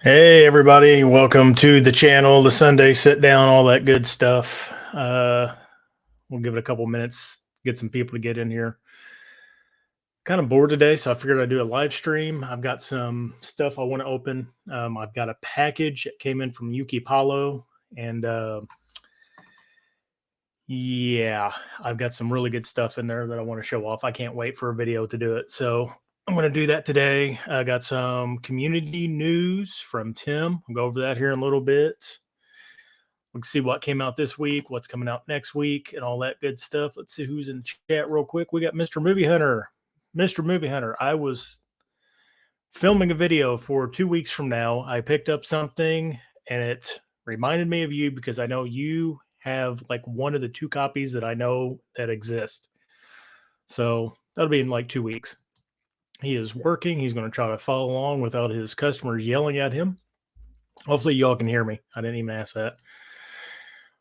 Hey everybody, welcome to the channel, the Sunday sit down, all that good stuff. We'll give it a couple minutes, get some people to get in here. Kind of bored today, so I figured I'd do a live stream. I've got some stuff I want to open. I've got a package that came in from Yuki Palo, and yeah, I've got some really good stuff in there that I want to show off. I can't wait for a video to do it. So I'm going to do that today. I got some community news from Tim. I'll go over that here in a little bit. Let's see what came out this week, what's coming out next week, and all that good stuff. Let's see who's in the chat real quick. We got Mr. Movie Hunter. Mr. Movie Hunter, I was filming a video for 2 weeks from now. I picked up something and it reminded me of you because I know you have like one of the 2 copies that I know that exist. So that'll be in like 2 weeks. He is working. He's going to try to follow along without his customers yelling at him. Hopefully y'all can hear me. I didn't even ask that.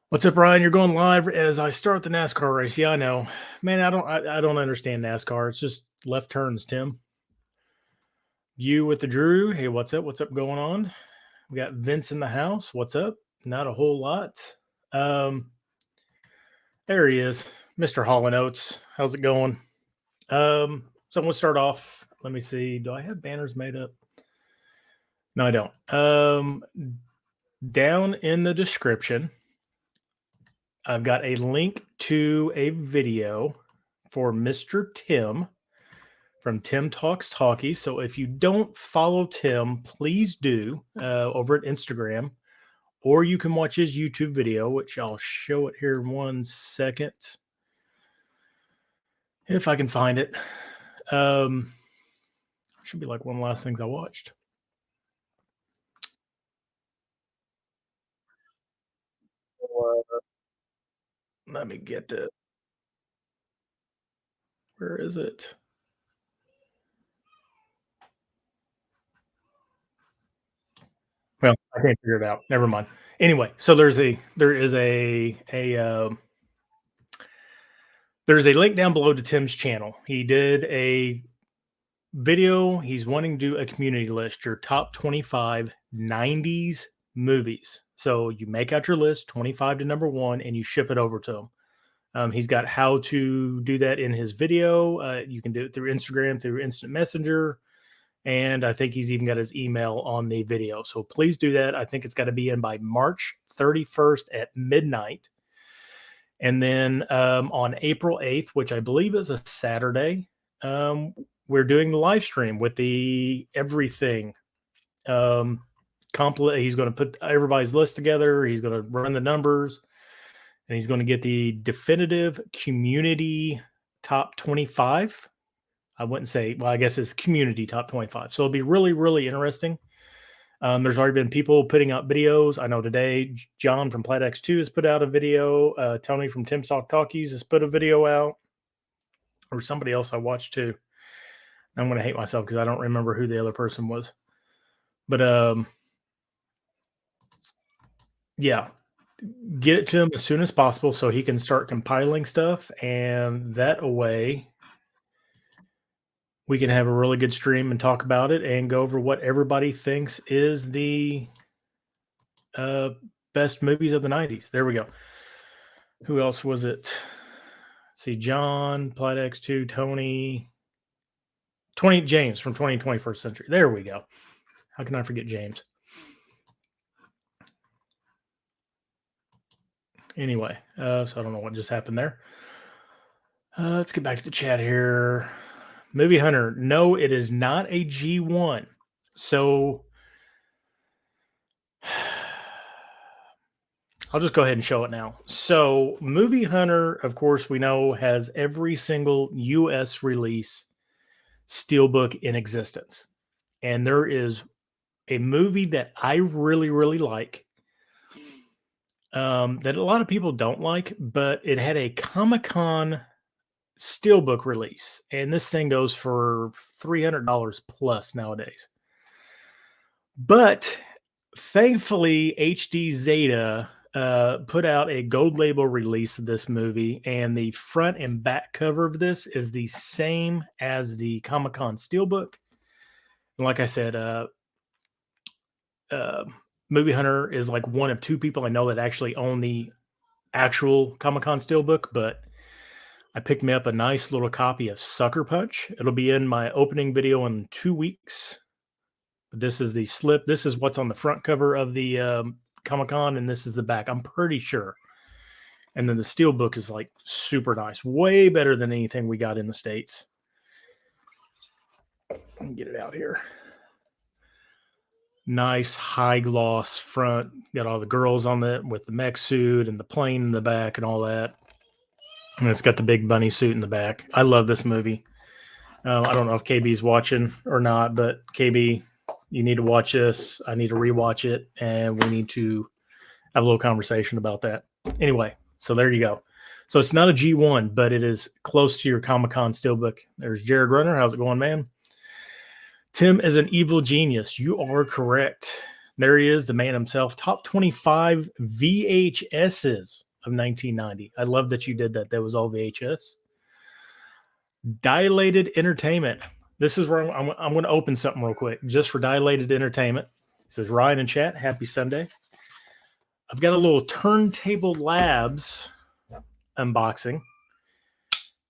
What's up, Ryan? You're going live as I start the NASCAR race. Yeah, I know, man. I don't understand NASCAR. It's just left turns, Tim. You with the Drew. Hey, what's up? What's up going on? We got Vince in the house. What's up? Not a whole lot. There he is, Mr. Holland Oates. How's it going? So we'll start off. Let me see. Do I have banners made up? No, I don't. Down in the description, I've got a link to a video for Mr. Tim from Tim Talks Talkie. So if you don't follow Tim, please do over at Instagram, or you can watch his YouTube video, which I'll show it here in 1 second. If I can find it. Should be like one of the last things I watched. Let me get it. Where is it? Well, I can't figure it out. Never mind. Anyway, so there's a link down below to Tim's channel. He did a video. He's wanting to do a community list, your top 25 90s movies. So you make out your list, 25 to number 1, and you ship it over to him. He's got how to do that in his video. You can do it through Instagram, through Instant Messenger. And I think he's even got his email on the video. So please do that. I think it's got to be in by March 31st at midnight. And then on April 8th, which I believe is a Saturday, we're doing the live stream with the everything. He's going to put everybody's list together. He's going to run the numbers. And he's going to get the definitive community top 25. I wouldn't say, well, I guess it's community top 25. So it'll be really, really interesting. There's already been people putting out videos. I know today, John from PlatX2 has put out a video. Tony from Tim Talk Talkies has put a video out. Or somebody else I watched too. I'm going to hate myself because I don't remember who the other person was. But yeah, get it to him as soon as possible so he can start compiling stuff. And that way we can have a really good stream and talk about it and go over what everybody thinks is the best movies of the 90s. There we go. Who else was it? Let's see, John, PlatX2, Tony, James from 21st Century. There we go. How can I forget James? Anyway, so I don't know what just happened there. Let's get back to the chat here. Movie Hunter, no, it is not a G1. So I'll just go ahead and show it now. So Movie Hunter, of course, we know has every single US release steelbook in existence. And there is a movie that I really, really like that a lot of people don't like, but it had a Comic-Con steelbook release. And this thing goes for $300 plus nowadays. But thankfully, HD Zeta put out a gold label release of this movie, and the front and back cover of this is the same as the Comic-Con steelbook. And like I said, uh, Movie Hunter is like one of two people I know that actually own the actual Comic-Con Steelbook, but I picked me up a nice little copy of Sucker Punch. It'll be in my opening video in 2 weeks. This is the slip. This is what's on the front cover of the Comic-Con, and this is the back. I'm pretty sure. And then the Steelbook is like super nice, way better than anything we got in the States. Let me get it out here. Nice high gloss front. Got all the girls on it with the mech suit and the plane in the back and all that. And it's got the big bunny suit in the back. I love this movie. I don't know if KB's watching or not, but KB, you need to watch this. I need to rewatch it, and we need to have a little conversation about that. Anyway, so there you go. So it's not a G1, but it is close to your Comic-Con Steelbook. There's Jared Runner. How's it going, man? Tim is an evil genius. You are correct. There he is, the man himself. Top 25 VHSs of 1990. I love that you did that. That was all VHS. Dilated Entertainment. This is where I'm going to open something real quick, just for Dilated Entertainment. It says, Ryan in chat, happy Sunday. I've got a little Turntable Labs unboxing.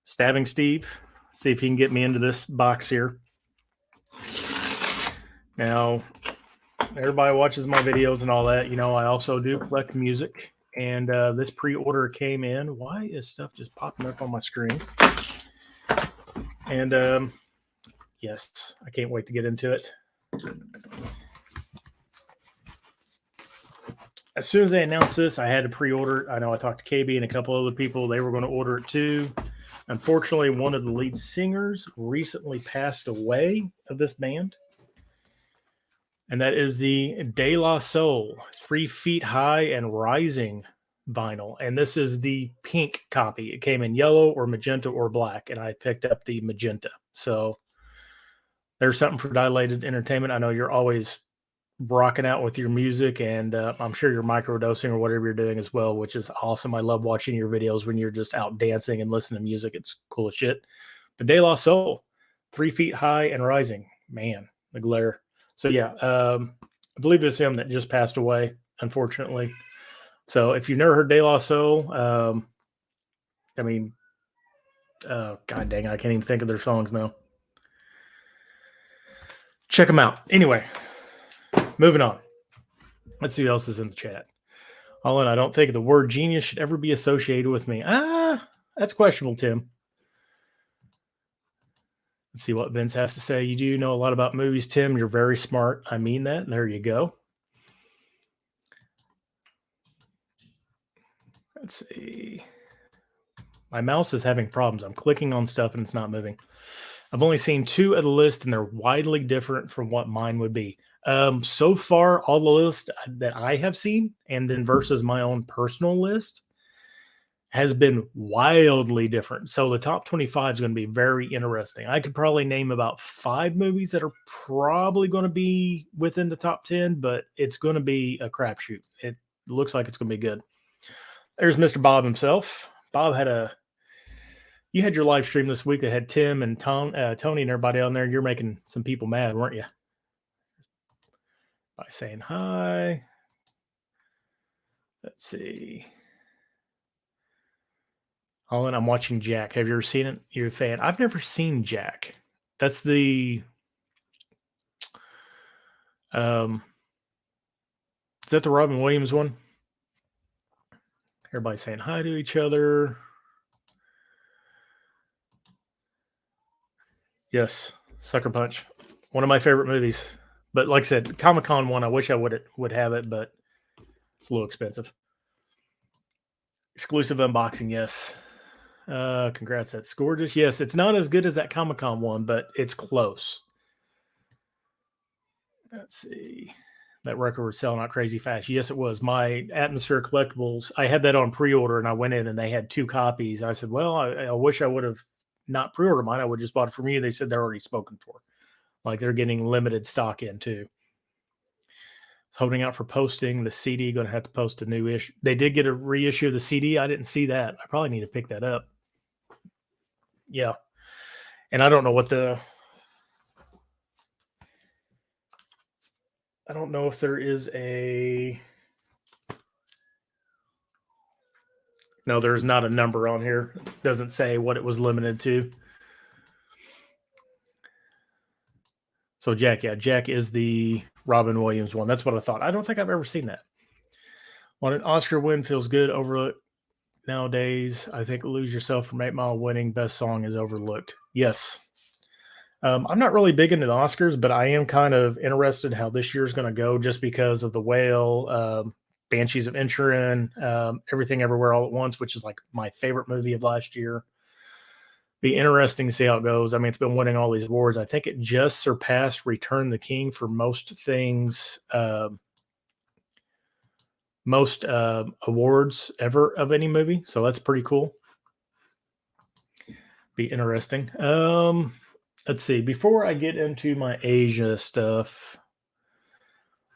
Stabbing Steve. See if he can get me into this box here. Now, everybody watches my videos and all that. You know, I also do collect music. And this pre-order came in. Why is stuff just popping up on my screen? And yes, I can't wait to get into it. As soon as they announced this, I had to pre-order it. I know I talked to KB and a couple other people. They were going to order it too. Unfortunately, one of the lead singers recently passed away of this band. And that is the De La Soul 3 Feet High and Rising vinyl. And this is the pink copy. It came in yellow or magenta or black, and I picked up the magenta. So there's something for Dilated Entertainment. I know you're always rocking out with your music, and I'm sure you're microdosing or whatever you're doing as well, which is awesome. I love watching your videos when you're just out dancing and listening to music. It's cool as shit. But De La Soul, 3 Feet High and Rising. Man, the glare. So yeah, I believe it's him that just passed away, unfortunately. So if you've never heard De La Soul, God dang, I can't even think of their songs now. Check them out. Anyway, moving on. Let's see who else is in the chat. Olin, I don't think the word genius should ever be associated with me. That's questionable, Tim. Let's see what Vince has to say. You do know a lot about movies, Tim. You're very smart. I mean that. There you go. Let's see. My mouse is having problems. I'm clicking on stuff and it's not moving. I've only seen 2 of the list, and they're widely different from what mine would be. So far, all the lists that I have seen, and then versus my own personal list, has been wildly different. So the top 25 is going to be very interesting. I could probably name about 5 movies that are probably going to be within the top 10, but it's going to be a crapshoot. It looks like it's going to be good. There's Mr. Bob himself. Bob you had your live stream this week that had Tim and Tony and everybody on there. You're making some people mad, weren't you? By saying hi. Let's see. Holland, I'm watching Jack. Have you ever seen it? You're a fan. I've never seen Jack. That's the is that the Robin Williams one? Everybody saying hi to each other. Yes, Sucker Punch. One of my favorite movies. But like I said, Comic-Con one, I wish I would have it, but it's a little expensive. Exclusive unboxing, yes. Congrats, that's gorgeous. Yes, it's not as good as that Comic-Con one, but it's close. Let's see. That record was selling out crazy fast. Yes, it was. My Atmosphere Collectibles, I had that on pre-order, and I went in and they had 2 copies. I said, well, I wish I would have not pre-ordered mine. I would have just bought it from you. They said they're already spoken for. Like they're getting limited stock in too. Holding out for posting the CD. Going to have to post a new issue. They did get a reissue of the CD. I didn't see that. I probably need to pick that up. Yeah. And I don't know what I don't know if there is a. No, there's not a number on here. It doesn't say what it was limited to. So Jack, yeah, Jack is the Robin Williams one. That's what I thought. I don't think I've ever seen that. When an Oscar win feels good, overlooked nowadays. I think Lose Yourself from 8 Mile winning best song is overlooked. Yes. I'm not really big into the Oscars, but I am kind of interested how this year's going to go just because of The Whale, Banshees of Inisherin, Everything Everywhere All at Once, which is like my favorite movie of last year. Be interesting to see how it goes. I mean, it's been winning all these awards. I think it just surpassed Return the King for most things, most awards ever of any movie. So that's pretty cool. Be interesting. Let's see. Before I get into my Asia stuff,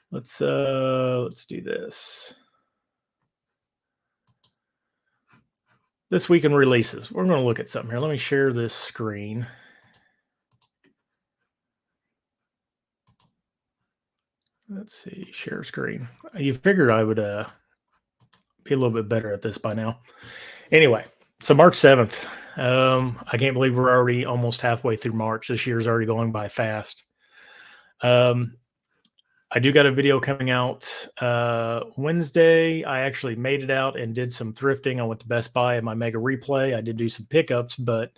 let's do this. This week in releases, we're going to look at something here. Let me share this screen. Let's see, share screen. You figured I would be a little bit better at this by now. Anyway, so March 7th. I can't believe we're already almost halfway through March. This year's already going by fast. I do got a video coming out Wednesday. I actually made it out and did some thrifting. I went to Best Buy and my Mega Replay. I did do some pickups, but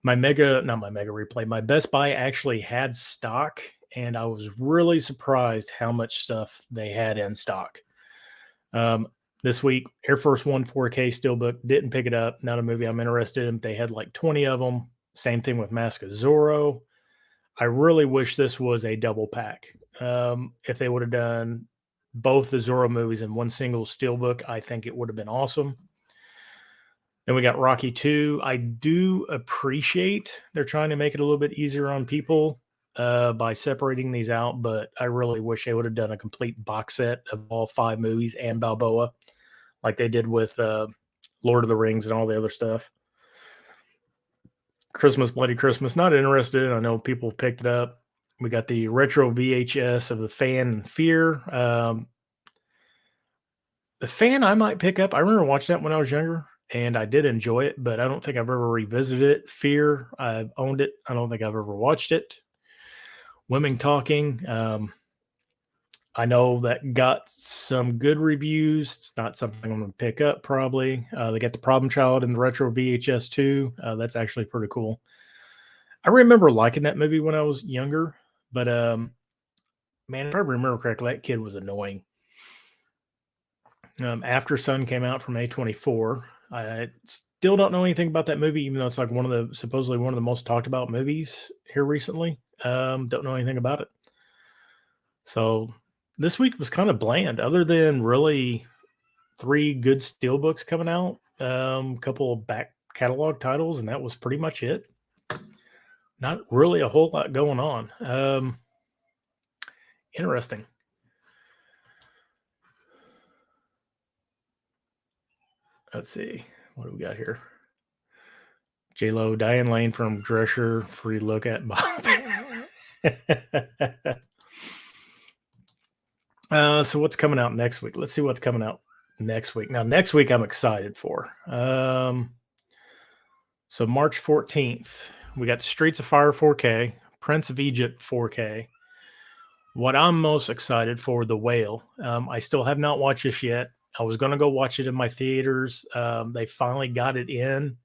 my Best Buy actually had stock, and I was really surprised how much stuff they had in stock. This week, Air Force One 4K Steelbook, didn't pick it up. Not a movie I'm interested in. They had like 20 of them. Same thing with Mask of Zorro. I really wish this was a double pack. If they would have done both the Zorro movies in one single steelbook, I think it would have been awesome. Then we got Rocky 2. I do appreciate they're trying to make it a little bit easier on people by separating these out, but I really wish they would have done a complete box set of all 5 movies and Balboa like they did with Lord of the Rings and all the other stuff. Christmas, Bloody Christmas, not interested. I know people picked it up. We got the retro VHS of The Fan and Fear. The Fan I might pick up. I remember watching that when I was younger, and I did enjoy it, but I don't think I've ever revisited it. Fear, I've owned it. I don't think I've ever watched it. Women Talking. I know that got some good reviews. It's not something I'm going to pick up probably. They got The Problem Child in the retro VHS too. That's actually pretty cool. I remember liking that movie when I was younger, but man, if I remember correctly, that kid was annoying. After Sun came out from A24. I still don't know anything about that movie, even though it's like supposedly one of the most talked about movies here recently. Don't know anything about it. So this week was kind of bland, other than really 3 good steelbooks coming out, a couple of back catalog titles, and that was pretty much it. Not really a whole lot going on. Interesting. Let's see. What do we got here? J-Lo, Diane Lane from Drescher, free look at Bob. So what's coming out next week? Let's see what's coming out next week. Now, next week I'm excited for. So March 14th, we got Streets of Fire 4K, Prince of Egypt 4K. What I'm most excited for, The Whale. I still have not watched this yet. I was going to go watch it in my theaters. They finally got it in.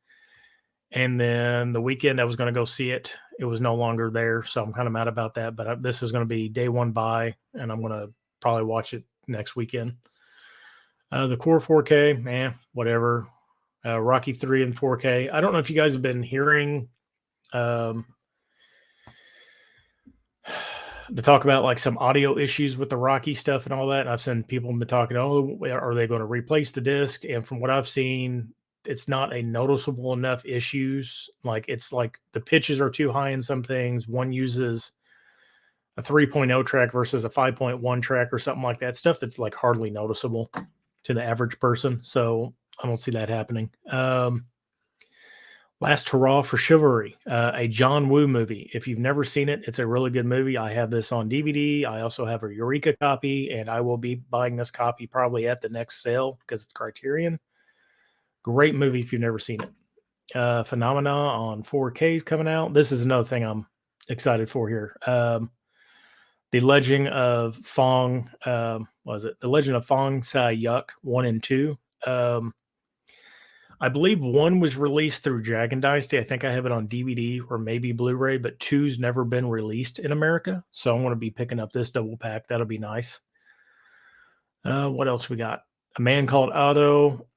And then the weekend I was going to go see it. It was no longer there. So I'm kind of mad about that. But this is going to be day one buy, and I'm going to probably watch it next weekend. The Core 4K, whatever. Rocky 3 in 4K. I don't know if you guys have been hearing the talk about like some audio issues with the Rocky stuff and all that. And I've seen people been talking, are they going to replace the disc? And from what I've seen, it's not a noticeable enough issues. Like it's like the pitches are too high in some things. One uses a 3.0 track versus a 5.1 track or something like that. Stuff that's like hardly noticeable to the average person. So I don't see that happening. Last Hurrah for Chivalry, a John Woo movie. If you've never seen it, it's a really good movie. I have this on DVD. I also have a Eureka copy, and I will be buying this copy probably at the next sale because it's Criterion. Great movie if you've never seen it. Phenomena on 4K is coming out. This is another thing I'm excited for here. The Legend of Fong, was it The Legend of Fong Sai Yuk 1 and 2? I believe 1 was released through Dragon Dynasty. I think I have it on DVD or maybe Blu-ray, but 2's never been released in America. So I'm going to be picking up this double pack. That'll be nice. What else we got? A Man Called Otto.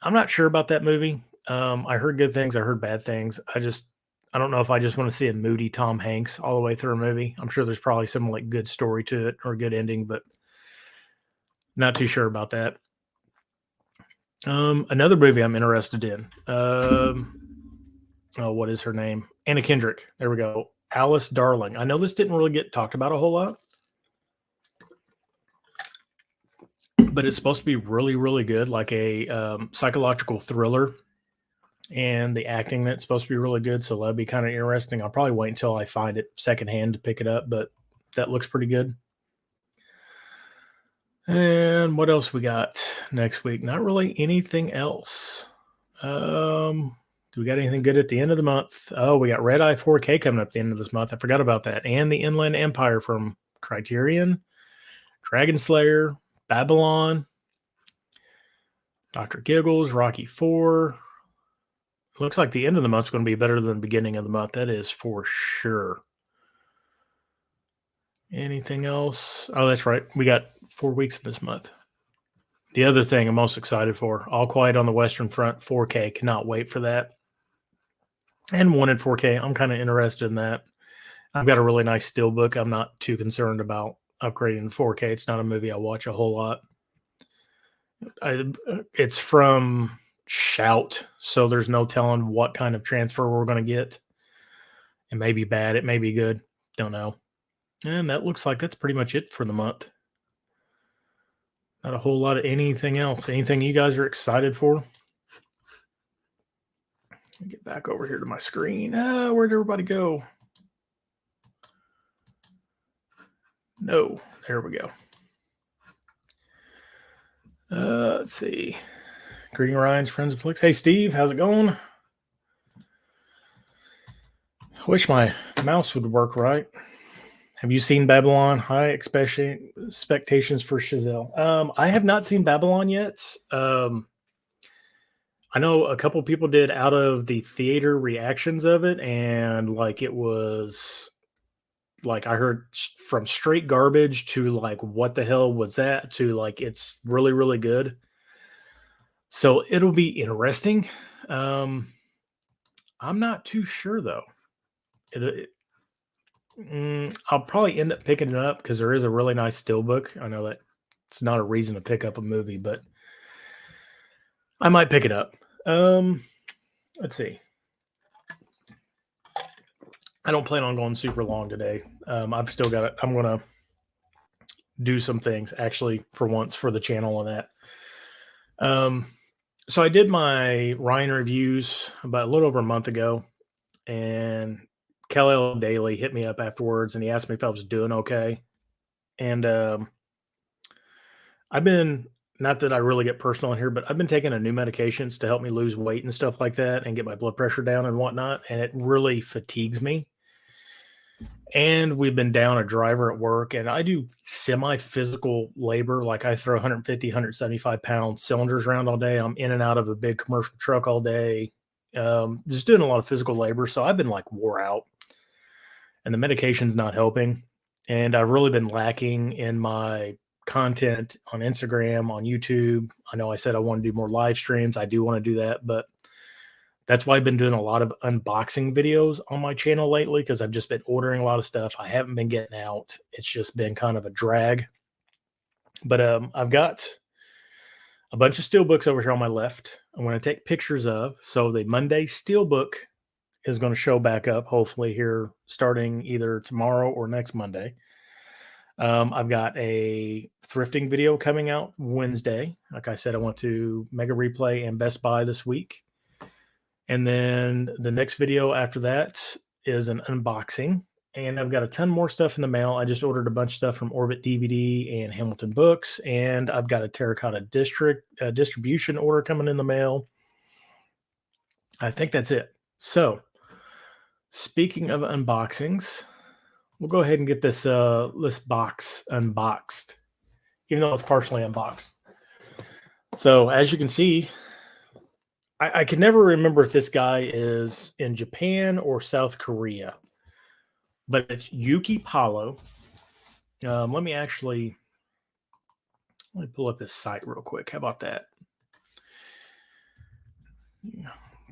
I'm not sure about that movie. I heard good things. I heard bad things. I don't know if I just want to see a moody Tom Hanks all the way through a movie. I'm sure there's probably some like good story to it or good ending, but not too sure about that. Another movie I'm interested in. What is her name? Anna Kendrick. There we go. Alice Darling. I know this didn't really get talked about a whole lot, but it's supposed to be really, really good, like a psychological thriller. And the acting that's supposed to be really good, so that'd be kind of interesting. I'll probably wait until I find it secondhand to pick it up, but that looks pretty good. And what else we got next week? Not really anything else. Do we got anything good at the end of the month? Oh, we got Red Eye 4K coming up at the end of this month. I forgot about that. And the Inland Empire from Criterion, Dragon Slayer, Babylon, Dr. Giggles, Rocky 4. Looks like the end of the month is going to be better than the beginning of the month. That is for sure. Anything else? Oh, that's right. We got 4 weeks this month. The other thing I'm most excited for, All Quiet on the Western Front 4K. Cannot wait for that. And Wanted 4K. I'm kind of interested in that. I've got a really nice steelbook. I'm not too concerned about upgrading to 4K. It's not a movie I watch a whole lot. It's from Shout, so there's no telling what kind of transfer we're going to get. It may be bad. It may be good. Don't know. And that looks like that's pretty much it for the month. Not a whole lot of anything else. Anything you guys are excited for? Let me get back over here to my screen. Where'd everybody go? No, there we go. Let's see. Green Ryan's Friends of Flicks. Hey, Steve, how's it going? I wish my mouse would work right. Have you seen Babylon? High expectations for Chazelle. I have not seen Babylon yet. I know a couple people did out of the theater reactions of it, and like it was like I heard from straight garbage to like what the hell was that to like it's really, really good. So it'll be interesting. I'm not too sure though. I'll probably end up picking it up because there is a really nice steelbook. I know that it's not a reason to pick up a movie, but I might pick it up. Let's see. I don't plan on going super long today. I've still got it. I'm going to do some things actually for once for the channel and that. So I did my Ryan reviews about a little over a month ago, and Kel-El Daily hit me up afterwards and he asked me if I was doing okay. And I've been, not that I really get personal in here, but I've been taking a new medications to help me lose weight and stuff like that and get my blood pressure down and whatnot. And it really fatigues me. And we've been down a driver at work, and I do semi-physical labor. Like I throw 150, 175 pound cylinders around all day. I'm in and out of a big commercial truck all day. Just doing a lot of physical labor. So I've been like wore out, and the medication's not helping. And I've really been lacking in my content on Instagram, on YouTube. I know I said I want to do more live streams. I do want to do that, but that's why I've been doing a lot of unboxing videos on my channel lately, because I've just been ordering a lot of stuff. I haven't been getting out. It's just been kind of a drag. But I've got a bunch of steelbooks over here on my left. I'm going to take pictures of. So the Monday steelbook is going to show back up, hopefully here starting either tomorrow or next Monday. I've got a thrifting video coming out Wednesday. Like I said, I went to Mega Replay and Best Buy this week. And then the next video after that is an unboxing. And I've got a ton more stuff in the mail. I just ordered a bunch of stuff from Orbit DVD and Hamilton Books. And I've got a Terracotta District distribution order coming in the mail. I think that's it. So, speaking of unboxings, we'll go ahead and get this box unboxed, even though it's partially unboxed. So, as you can see, I can never remember if this guy is in Japan or South Korea, but it's Yuki Palo. Let me pull up his site real quick. How about that?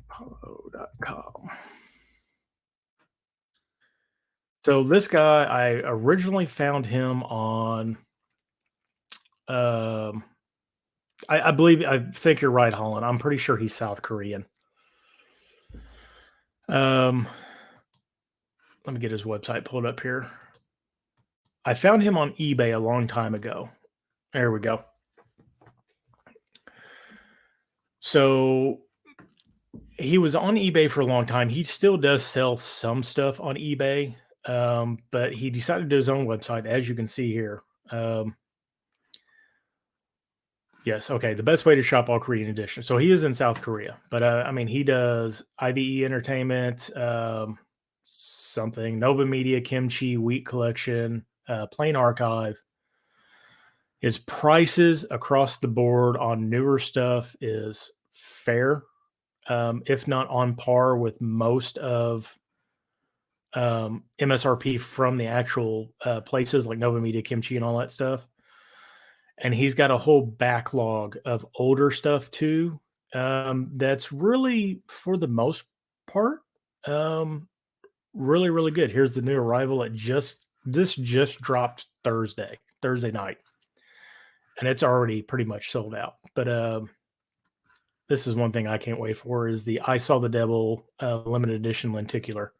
Palo.com. So this guy, I originally found him on, I think you're right, Holland. I'm pretty sure he's South Korean. Let me get his website pulled up here. I found him on eBay a long time ago. There we go. So he was on eBay for a long time. He still does sell some stuff on eBay, but he decided to do his own website, as you can see here. Yes, okay. The best way to shop all Korean edition. So he is in South Korea, but I mean, he does IBE Entertainment, something Nova Media, Kimchi, Wheat Collection, Plain Archive. His prices across the board on newer stuff is fair, if not on par with most of MSRP from the actual places like Nova Media, Kimchi, and all that stuff. And he's got a whole backlog of older stuff too. That's really, for the most part, really, really good. Here's the new arrival. This just dropped Thursday night, and it's already pretty much sold out. But this is one thing I can't wait for is the I Saw the Devil limited edition lenticular.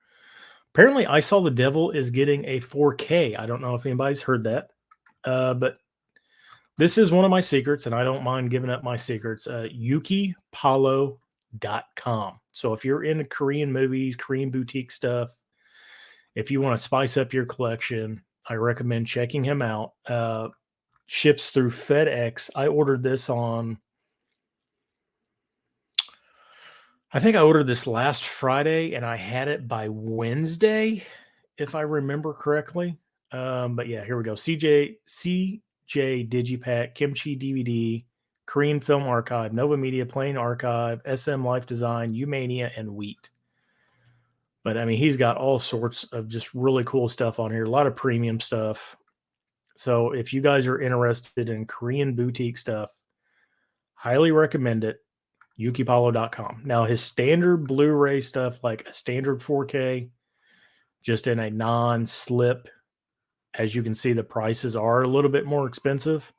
Apparently, I Saw the Devil is getting a 4K. I don't know if anybody's heard that, but this is one of my secrets, and I don't mind giving up my secrets. YukiPalo.com. So if you're into Korean movies, Korean boutique stuff, if you want to spice up your collection, I recommend checking him out. Ships through FedEx. I ordered this I think I ordered this last Friday, and I had it by Wednesday, if I remember correctly. But yeah, here we go. CJ Digipack, Kimchi DVD, Korean Film Archive, Nova Media, Plain Archive, SM Life Design, Umania, and Wheat. But I mean, he's got all sorts of just really cool stuff on here, a lot of premium stuff. So if you guys are interested in Korean boutique stuff, highly recommend it. YukiPalo.com. Now, his standard Blu-ray stuff, like a standard 4K, just in a non-slip, as you can see, the prices are a little bit more expensive.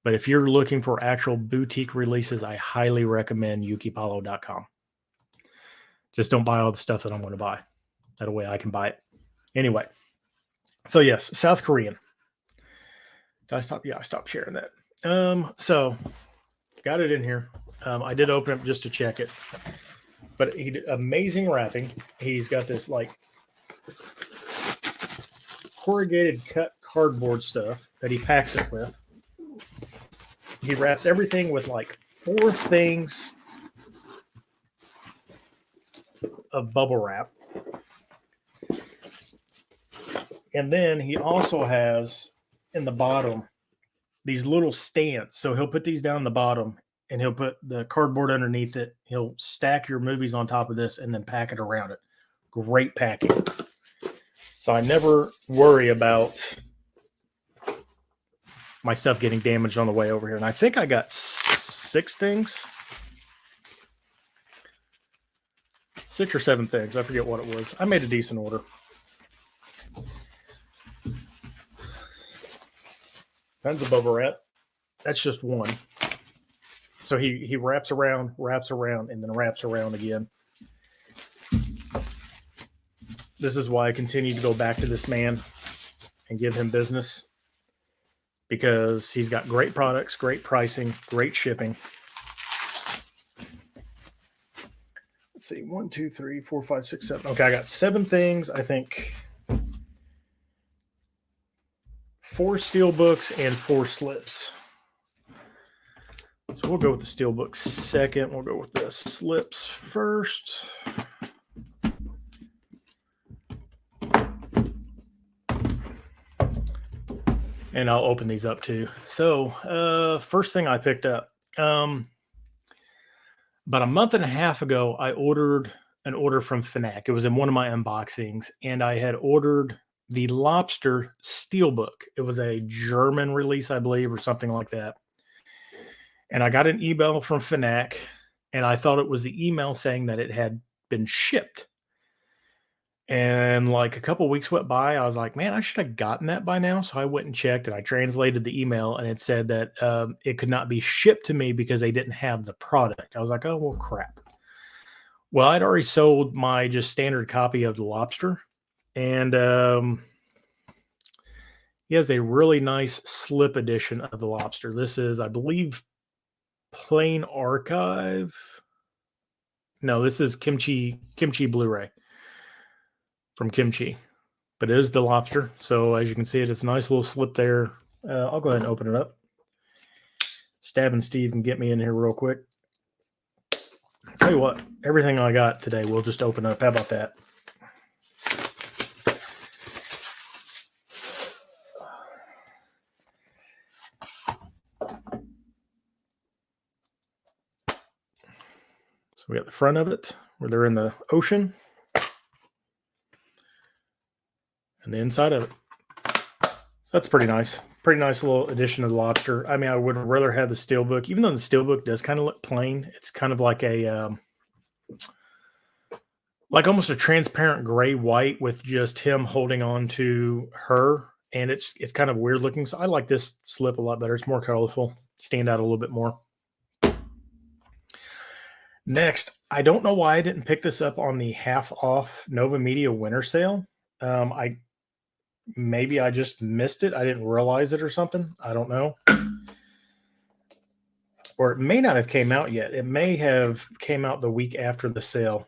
But if you're looking for actual boutique releases, I highly recommend YukiPalo.com. Just don't buy all the stuff that I'm going to buy. That way I can buy it. Anyway, so yes, South Korean. Did I stop? Yeah, I stopped sharing that. So got it in here. I did open it just to check it. But he did amazing wrapping. He's got this like corrugated cut cardboard stuff that he packs it with. He wraps everything with like 4 things of bubble wrap. And then he also has in the bottom these little stands. So he'll put these down the bottom and he'll put the cardboard underneath it. He'll stack your movies on top of this and then pack it around it. Great packing. So I never worry about my stuff getting damaged on the way over here. And I think I got 6 things. 6 or 7 things. I forget what it was. I made a decent order. Tons of bubble wrap. That's just one. So he wraps around, and then wraps around again. This is why I continue to go back to this man and give him business, because he's got great products, great pricing, great shipping. let's see, 1, 2, 3, 4, 5, 6, 7. Okay, I got 7 things. I think 4 steel books and 4 slips. So we'll go with the steel books second. We'll go with the slips first. And I'll open these up too. So first thing I picked up. About a month and a half ago, I ordered an order from Fnac. It was in one of my unboxings, and I had ordered the Lobster Steelbook. It was a German release, I believe, or something like that. And I got an email from Fnac, and I thought it was the email saying that it had been shipped. And like a couple weeks went by, I was like, man, I should have gotten that by now. So I went and checked, and I translated the email, and it said that it could not be shipped to me because they didn't have the product. I was like, oh, well, crap. Well, I'd already sold my just standard copy of the Lobster, and he has a really nice slip edition of the Lobster. This is, I believe, plain archive. No, this is Kimchi Blu-ray from Kimchi, but it is the Lobster. So as you can see, it's a nice little slip there. I'll go ahead and open it up. Stab and Steve can get me in here real quick. Tell you what, everything I got today we'll just open up. How about that? So we got the front of it where they're in the ocean, and the inside of it. So that's pretty nice. Pretty nice little addition to the Lobster. I mean, I would rather have the Steelbook, even though the Steelbook does kind of look plain. It's kind of like a like almost a transparent gray white with just him holding on to her, and it's kind of weird looking. So I like this slip a lot better. It's more colorful, stand out a little bit more. Next, I don't know why I didn't pick this up on the half off Nova Media winter sale. Maybe I just missed it. I didn't realize it or something. I don't know. Or it may not have came out yet. It may have came out the week after the sale,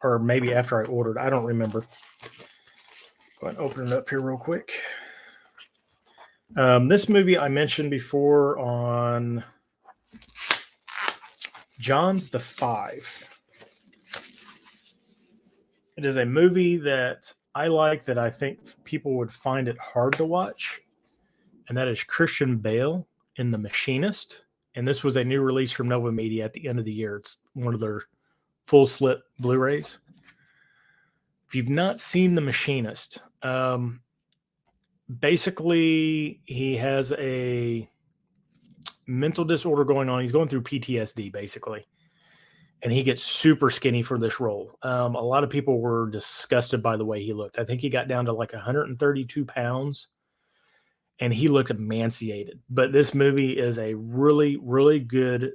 or maybe after I ordered. I don't remember. Go ahead and open it up here real quick. This movie I mentioned before on John's the Five. It is a movie that I like, that I think people would find it hard to watch, and that is Christian Bale in The Machinist. And this was a new release from Nova Media at the end of the year. It's one of their full slip Blu-rays. If you've not seen The Machinist, basically he has a mental disorder going on. He's going through PTSD, basically. And he gets super skinny for this role. A lot of people were disgusted by the way he looked. I think he got down to like 132 pounds, and he looked emaciated. But this movie is a really, really good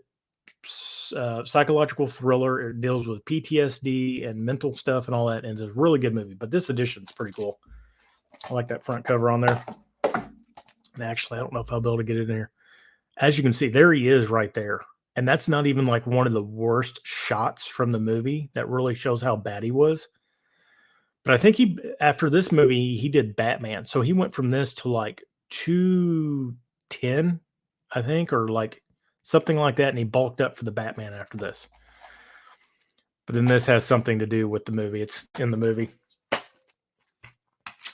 psychological thriller. It deals with PTSD and mental stuff and all that, and it's a really good movie. But this edition's pretty cool. I like that front cover on there. And actually, I don't know if I'll be able to get it in here. As you can see, there he is right there. And that's not even like one of the worst shots from the movie. That really shows how bad he was. But I think after this movie, he did Batman. So he went from this to like 210, I think, or like something like that. And he bulked up for the Batman after this. But then this has something to do with the movie. It's in the movie.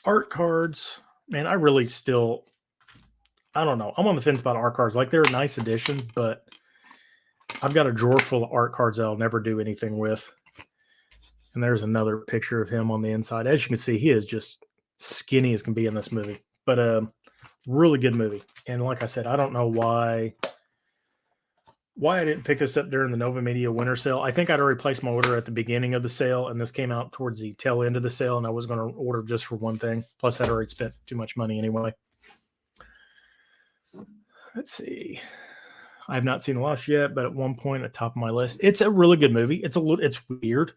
Art cards. Man, I really still, I don't know. I'm on the fence about art cards. Like, they're a nice addition, but I've got a drawer full of art cards that I'll never do anything with. And there's another picture of him on the inside. As you can see, he is just skinny as can be in this movie. But really good movie. And like I said, I don't know why I didn't pick this up during the Nova Media winter sale. I think I'd already placed my order at the beginning of the sale, and this came out towards the tail end of the sale, and I was going to order just for one thing. Plus, I'd already spent too much money anyway. Let's see. I have not seen Lost yet, but at one point at the top of my list. It's a really good movie. It's weird.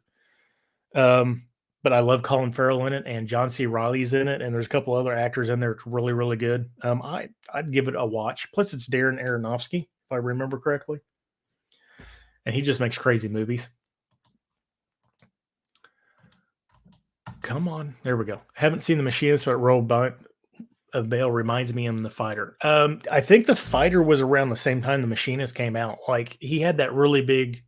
But I love Colin Farrell in it, and John C. Reilly's in it, and there's a couple other actors in there. It's really, really good. I'd give it a watch. Plus, it's Darren Aronofsky, if I remember correctly. And he just makes crazy movies. Come on. There we go. Haven't seen The Machinist, but Roll of Bale reminds me of The Fighter. I think The Fighter was around the same time The Machinist came out. Like, he had that really big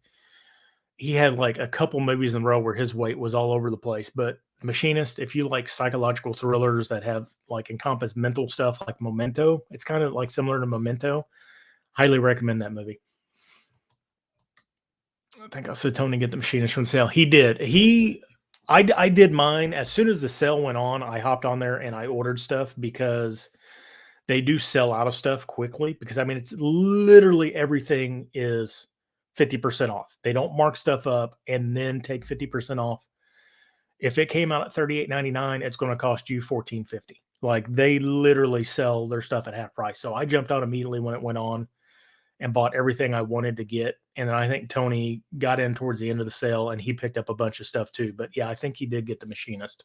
he had, like, a couple movies in a row where his weight was all over the place, but The Machinist, if you like psychological thrillers that have, like, encompass mental stuff like Memento, it's kinda, like, similar to Memento. Highly recommend that movie. I think I said Tony get The Machinist from sale. He did. I did mine as soon as the sale went on, I hopped on there and I ordered stuff because they do sell out of stuff quickly because, I mean, it's literally everything is 50% off. They don't mark stuff up and then take 50% off. If it came out at $38.99, it's gonna cost you $14.50. Like, they literally sell their stuff at half price. So I jumped out immediately when it went on and bought everything I wanted to get. And then I think Tony got in towards the end of the sale and he picked up a bunch of stuff too. But yeah, I think he did get The Machinist.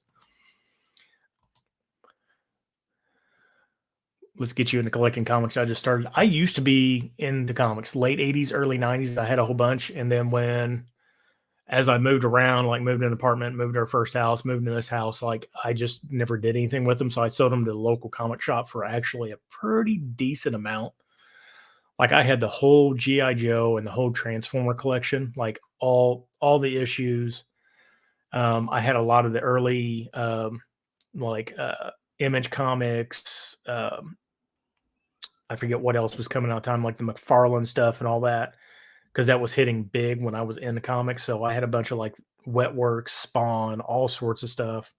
Let's get you into collecting comics. I just started. I used to be into comics, late 80s, early 90s. I had a whole bunch. And then as I moved around, like moved in an apartment, moved to our first house, moved into this house, like I just never did anything with them. So I sold them to the local comic shop for actually a pretty decent amount. Like, I had the whole GI Joe and the whole Transformer collection, like all the issues. I had a lot of the early like Image Comics. I forget what else was coming out of time, like the McFarlane stuff and all that, because that was hitting big when I was in the comics. So I had a bunch of like Wetworks, Spawn, all sorts of stuff.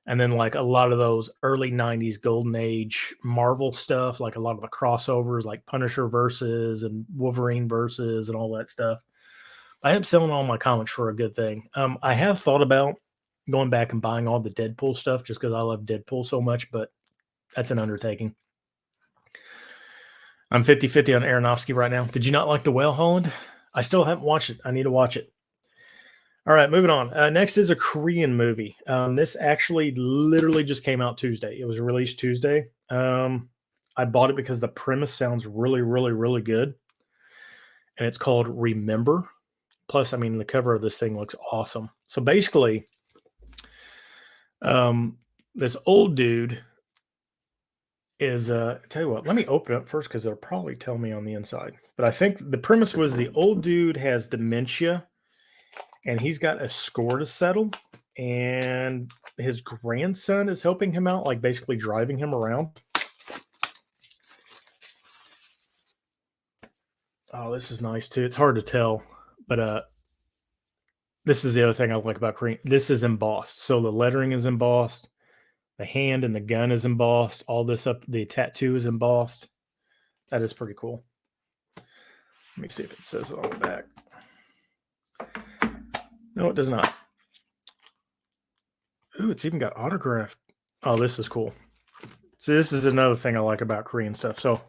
And then like a lot of those early 90s golden age Marvel stuff, like a lot of the crossovers, like Punisher versus and Wolverine versus and all that stuff. I am selling all my comics for a good thing. I have thought about going back and buying all the Deadpool stuff just because I love Deadpool so much, but that's an undertaking. I'm 50-50 on Aronofsky right now. Did you not like The Whale, Holland? I still haven't watched it. I need to watch it. All right, moving on. Next is a Korean movie. This actually literally just came out Tuesday. It was released Tuesday. I bought it because the premise sounds really, really, really good. And it's called Remember. Plus, I mean, the cover of this thing looks awesome. So basically, this old dude is, tell you what, let me open it up first because they'll probably tell me on the inside. But I think the premise was the old dude has dementia and he's got a score to settle, and his grandson is helping him out, like basically driving him around. Oh, this is nice too. It's hard to tell, but this is the other thing I like about Korean. This is embossed, so the lettering is embossed, the hand and the gun is embossed. All this up, the tattoo is embossed. That is pretty cool. Let me see if it says it on the back. No, it does not. Ooh, it's even got autographed. Oh, this is cool. So this is another thing I like about Korean stuff. So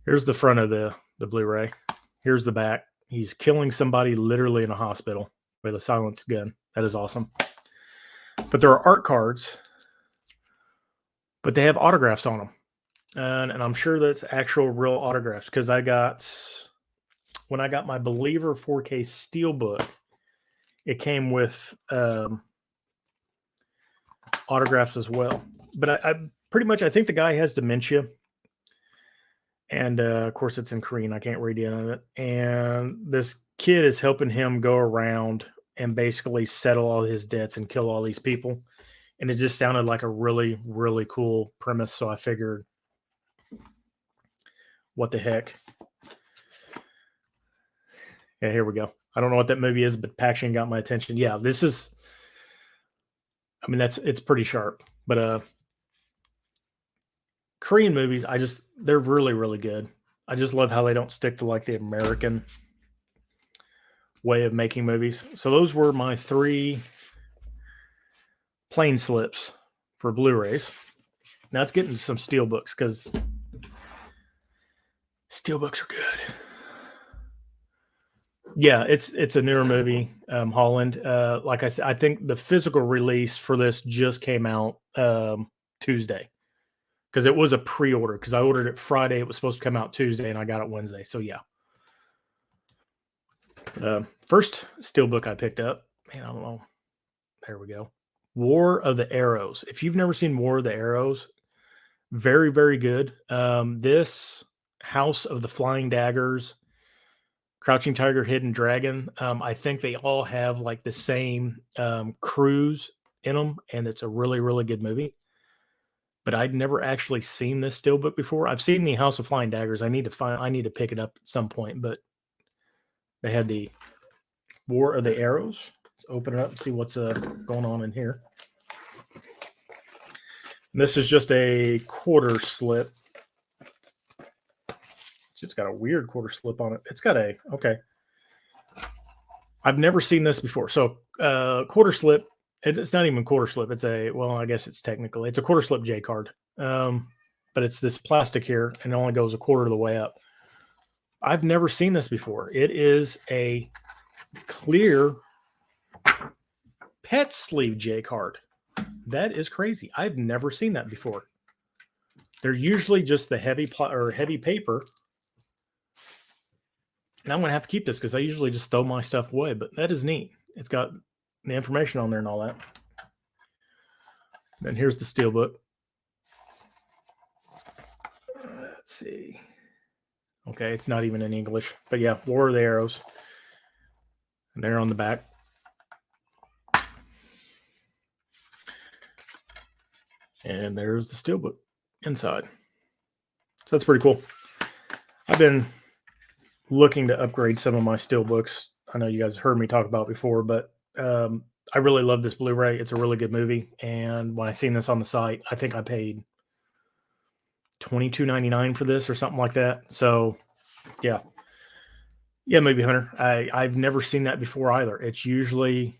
here's the front of the Blu-ray. Here's the back. He's killing somebody literally in a hospital with a silenced gun. That is awesome. But there are art cards, but they have autographs on them. And I'm sure that's actual real autographs because when I got my Believer 4K Steelbook, it came with autographs as well. But I pretty much, I think the guy has dementia. And of course, it's in Korean. I can't read any of it. And this kid is helping him go around and basically settle all his debts and kill all these people. And it just sounded like a really, really cool premise. So I figured, what the heck? Yeah, here we go. I don't know what that movie is, but Paction got my attention. Yeah, this is, I mean, it's pretty sharp. But Korean movies, they're really, really good. I just love how they don't stick to like the American way of making movies. So those were my 3 plane slips for Blu-rays. Now let's get into some steelbooks because steelbooks are good. Yeah, it's a newer movie, Holland. Like I said, I think the physical release for this just came out Tuesday because it was a pre-order because I ordered it Friday. It was supposed to come out Tuesday and I got it Wednesday. So yeah. First steelbook I picked up, man, I don't know. There we go. War of the Arrows. If you've never seen War of the Arrows, very, very good. This House of the Flying Daggers, Crouching Tiger, Hidden Dragon, I think they all have like the same crews in them, and it's a really, really good movie. But I'd never actually seen this steelbook before. I've seen the House of Flying Daggers. I need to pick it up at some point, but they had the War of the Arrows. Let's open it up and see what's going on in here. And this is just a quarter slip. It's got a weird quarter slip on it. It's got okay. I've never seen this before. So quarter slip, it's not even quarter slip. It's I guess it's a quarter slip J card. But it's this plastic here and it only goes a quarter of the way up. I've never seen this before. It is a clear pet sleeve J card. That is crazy. I've never seen that before. They're usually just the heavy paper. And I'm going to have to keep this because I usually just throw my stuff away, but that is neat. It's got the information on there and all that. Then here's the steelbook. Let's see. Okay, it's not even in English, but yeah, War of the Arrows. And they're on the back. And there's the steelbook inside. So that's pretty cool. I've been looking to upgrade some of my steelbooks. I know you guys heard me talk about it before, but I really love this Blu-ray. It's a really good movie. And when I seen this on the site, I think I paid $22.99 for this or something like that. So yeah. Yeah, Movie Hunter. I've never seen that before either. It's usually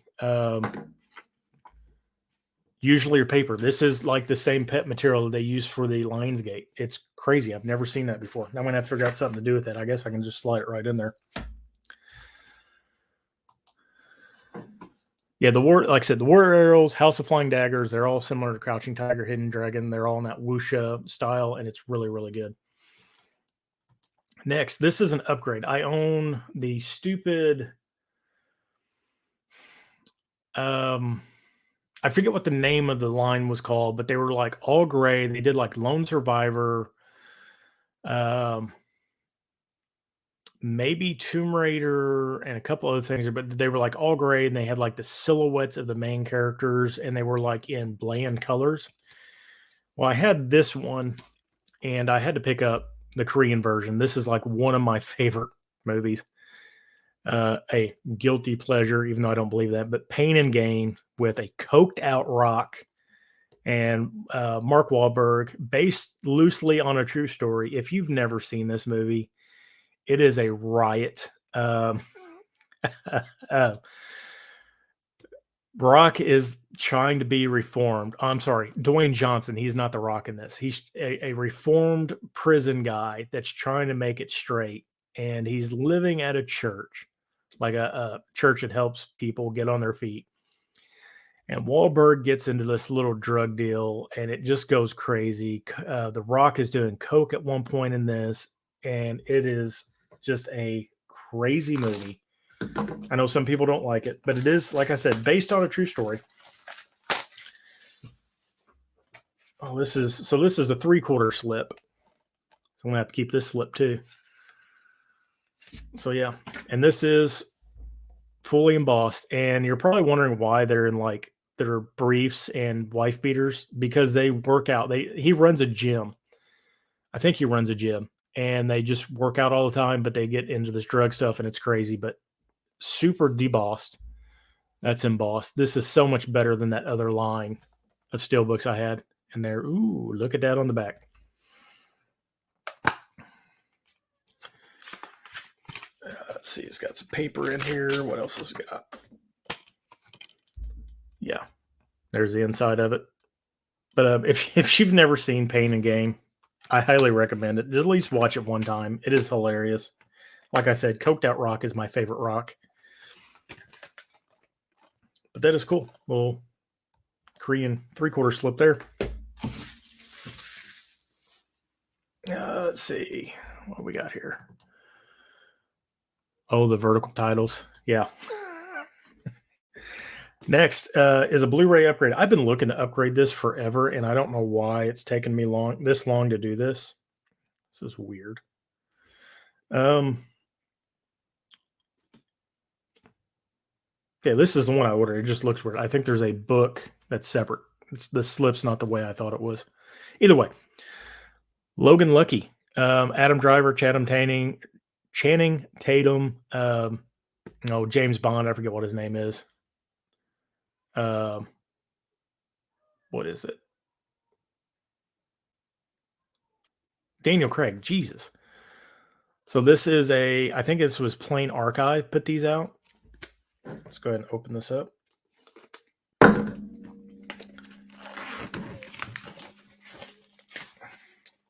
your paper. This is like the same pet material that they use for the Lionsgate. It's crazy. I've never seen that before. Now I'm gonna have to figure out something to do with it. I guess I can just slide it right in there. Yeah, like I said, the War Arrows, House of Flying Daggers, they're all similar to Crouching Tiger, Hidden Dragon. They're all in that wuxia style, and it's really, really good. Next, this is an upgrade. I own the stupid I forget what the name of the line was called, but they were like all gray. They did like Lone Survivor, maybe Tomb Raider, and a couple other things, but they were like all gray and they had like the silhouettes of the main characters and they were like in bland colors. Well, I had this one and I had to pick up the Korean version. This is like one of my favorite movies. A guilty pleasure, even though I don't believe that, but Pain and Gain with a coked out Rock and Mark Wahlberg, based loosely on a true story. If you've never seen this movie, it is a riot. Rock is trying to be reformed. I'm sorry, Dwayne Johnson. He's not the Rock in this. He's a reformed prison guy that's trying to make it straight. And he's living at a church, like a church that helps people get on their feet. And Wahlberg gets into this little drug deal and it just goes crazy. The Rock is doing coke at one point in this, and it is just a crazy movie. I know some people don't like it, but it is, like I said, based on a true story. Oh, this is a 3/4 slip. So I'm gonna have to keep this slip too. So yeah, and this is fully embossed, and you're probably wondering why they're in like their briefs and wife beaters, because they work out. He runs a gym. I think he runs a gym, and they just work out all the time, but they get into this drug stuff and it's crazy, but super debossed. That's embossed. This is so much better than that other line of steelbooks I had. And there, ooh, look at that on the back. Let's see, it's got some paper in here. What else has it got? Yeah, there's the inside of it. But if you've never seen Pain and Gain, I highly recommend it. At least watch it one time. It is hilarious. Like I said, Coked Out Rock is my favorite Rock. But that is cool. Little Korean 3/4 slip there. Let's see what we got here. Oh, the vertical titles. Yeah. Next is a Blu-ray upgrade. I've been looking to upgrade this forever, and I don't know why it's taken me this long to do this. This is weird. Okay, this is the one I ordered. It just looks weird. I think there's a book that's separate. The slip's not the way I thought it was. Either way, Logan Lucky, Adam Driver, Channing Tatum, James Bond. I forget what his name is. What is it? Daniel Craig. Jesus. So this is I think this was Plain Archive put these out. Let's go ahead and open this up.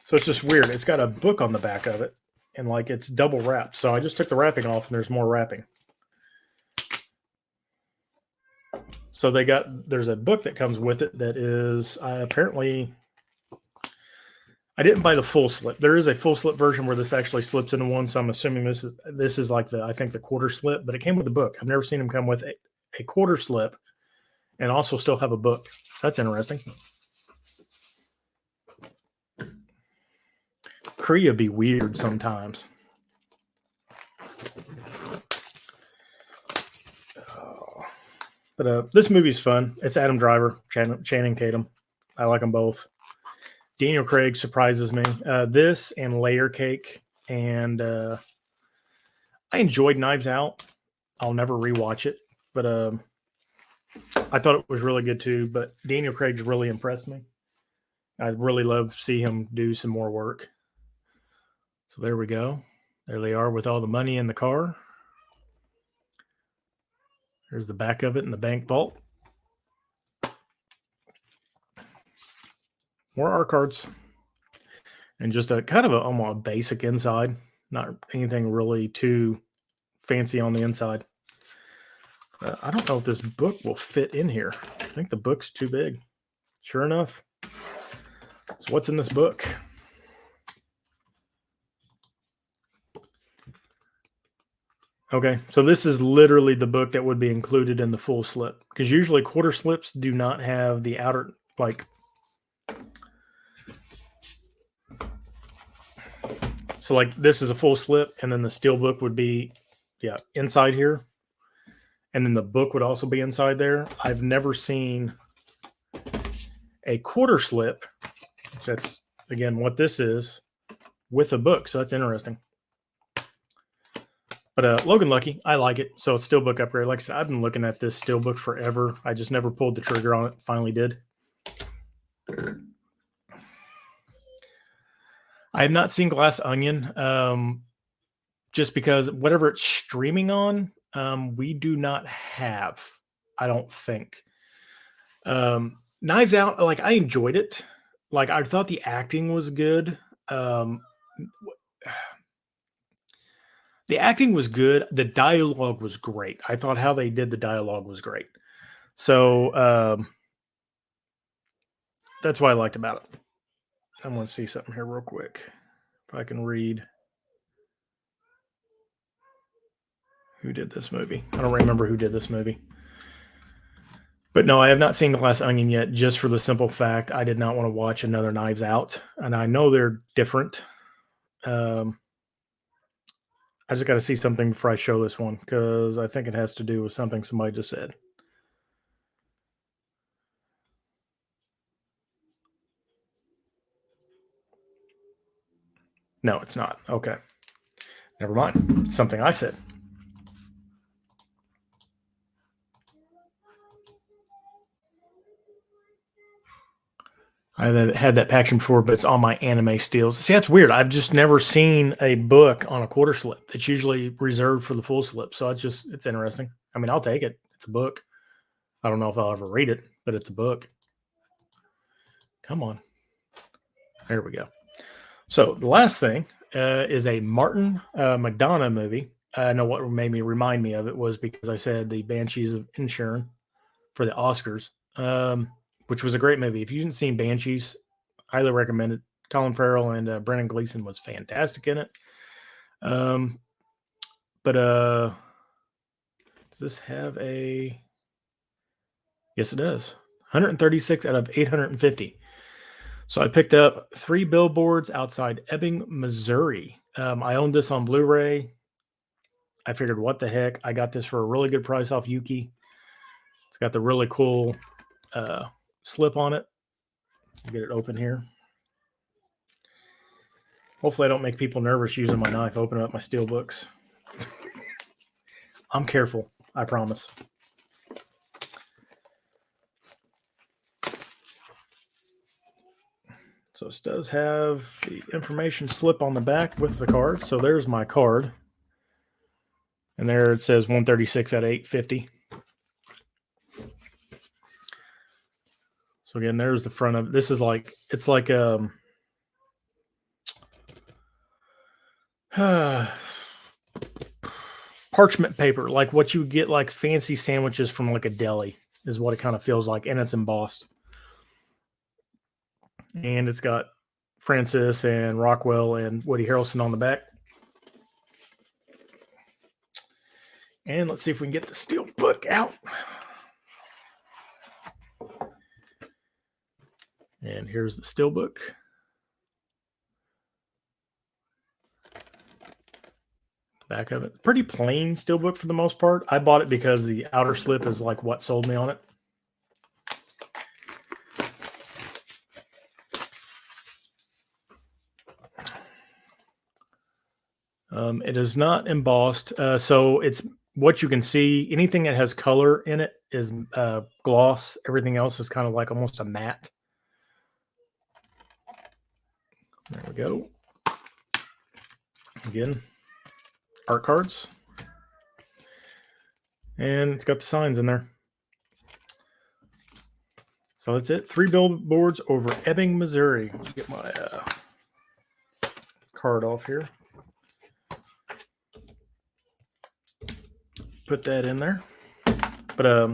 So it's just weird. It's got a book on the back of it, and like it's double wrapped. So I just took the wrapping off, and there's more wrapping. So there's a book that comes with it that is apparently, I didn't buy the full slip. There is a full slip version where this actually slips into one. So I'm assuming this is like I think the quarter slip, but it came with the book. I've never seen them come with a quarter slip and also still have a book. That's interesting. Korea be weird sometimes. But this movie's fun. It's Adam Driver, Channing Tatum. I like them both. Daniel Craig surprises me. This and Layer Cake, and I enjoyed Knives Out. I'll never rewatch it, but I thought it was really good too. But Daniel Craig's really impressed me. I'd really love to see him do some more work. So there we go. There they are with all the money in the car. There's the back of it in the bank vault. More R cards. And just a kind of almost a basic inside. Not anything really too fancy on the inside. I don't know if this book will fit in here. I think the book's too big. Sure enough. So what's in this book? Okay, so this is literally the book that would be included in the full slip, because usually quarter slips do not have the outer, like, so like this is a full slip, and then the steel book would be, inside here, and then the book would also be inside there. I've never seen a quarter slip, that's, again, what this is, with a book, so that's interesting. But Logan Lucky, I like it. So it's Steelbook upgrade. Like I said, I've been looking at this Steelbook forever. I just never pulled the trigger on it. Finally did. I have not seen Glass Onion, just because whatever it's streaming on, we do not have, I don't think. Knives Out, like, I enjoyed it. Like, I thought the acting was good. The acting was good. The dialogue was great. I thought how they did the dialogue was great. So that's what I liked about it. I want to see something here real quick. If I can read. Who did this movie? I don't remember who did this movie. But no, I have not seen Glass Onion yet, just for the simple fact I did not want to watch another Knives Out. And I know they're different. I just got to see something before I show this one, because I think it has to do with something somebody just said. No, it's not. Okay. Never mind. It's something I said. I've had that packaging before, but it's on my anime steals. See, that's weird. I've just never seen a book on a quarter slip. It's usually reserved for the full slip. So it's interesting. I mean, I'll take it. It's a book. I don't know if I'll ever read it, but it's a book. Come on. There we go. So the last thing is a Martin McDonagh movie. I know what made me remind me of it was because I said the Banshees of Inisherin for the Oscars, which was a great movie. If you haven't seen Banshees, highly recommend it. Colin Farrell and Brendan Gleeson was fantastic in it. But does this have a... Yes, it does. 136 out of 850. So I picked up 3 billboards outside Ebbing, Missouri. I owned this on Blu-ray. I figured, what the heck? I got this for a really good price off Yuki. It's got the really cool slip on it. Get it open here. Hopefully I don't make people nervous using my knife opening up my steel books. I'm careful, I promise. So this does have the information slip on the back with the card. So there's my card. And there it says 136 out of 850. So again, there's the front of this. Is like, it's like parchment paper, like what you get like fancy sandwiches from like a deli is what it kind of feels like. And it's embossed. And it's got Francis and Rockwell and Woody Harrelson on the back. And let's see if we can get the steel book out. And here's the steel book. Back of it. Pretty plain steel book for the most part. I bought it because the outer slip is like what sold me on it. It is not embossed. So it's what you can see. Anything that has color in it is gloss. Everything else is kind of like almost a matte. There we go. Again, art cards. And it's got the signs in there. So that's it. 3 billboards over Ebbing, Missouri. Let's get my card off here. Put that in there. But I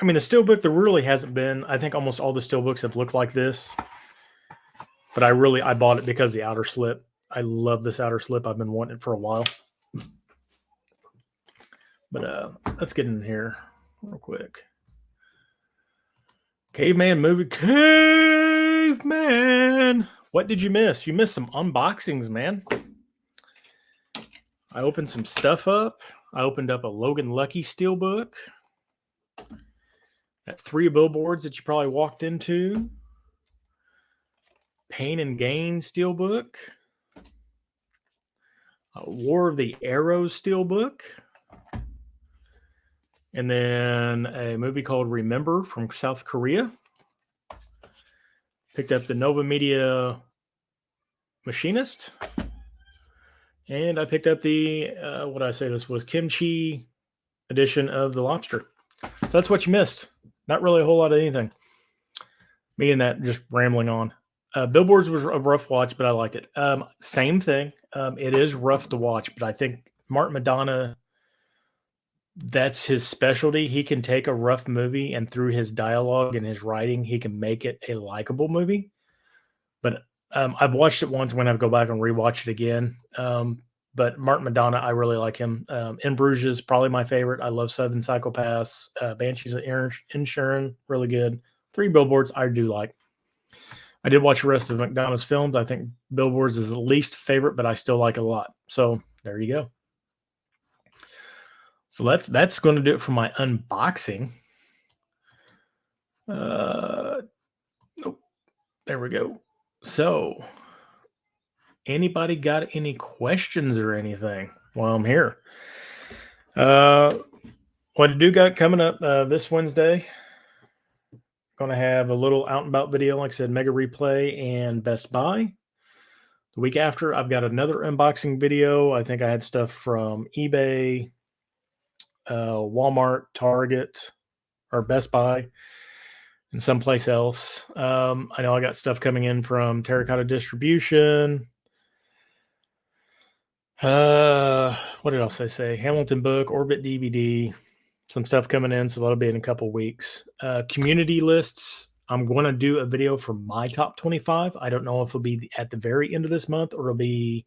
mean, the steelbook, there really hasn't been. I think almost all the steelbooks have looked like this. But I bought it because of the outer slip. I love this outer slip. I've been wanting it for a while. But let's get in here real quick. Caveman movie. Caveman. What did you miss? You missed some unboxings, man. I opened some stuff up. I opened up a Logan Lucky steelbook. Got 3 billboards that you probably walked into. Pain and Gain steelbook. War of the Arrows steelbook. And then a movie called Remember from South Korea. Picked up the Nova Media Machinist. And I picked up the, what did I say this was? Kimchi edition of The Lobster. So that's what you missed. Not really a whole lot of anything. Me and that just rambling on. Billboards was a rough watch, but I liked it. Same thing. It is rough to watch, but I think Martin Madonna, that's his specialty. He can take a rough movie and through his dialogue and his writing, he can make it a likable movie. But I've watched it once. When I go back and rewatch it again. But Martin Madonna, I really like him. In Bruges, probably my favorite. I love Seven Psychopaths. Banshees of Inisherin, really good. 3 billboards, I do like. I did watch the rest of Madonna's films. I think Billboards is the least favorite, but I still like it a lot. So there you go. So that's going to do it for my unboxing. Nope. There we go. So anybody got any questions or anything while I'm here? What I do got coming up this Wednesday, going to have a little out and about video, like I said, Mega Replay and Best Buy. The week after, I've got another unboxing video. I think I had stuff from eBay, Walmart, Target, or Best Buy, and someplace else. I know I got stuff coming in from Terracotta Distribution. What else I say? Hamilton Book, Orbit DVD, some stuff coming in, so that'll be in a couple weeks. Community lists. I'm going to do a video for my top 25. I don't know if it'll be at the very end of this month or it'll be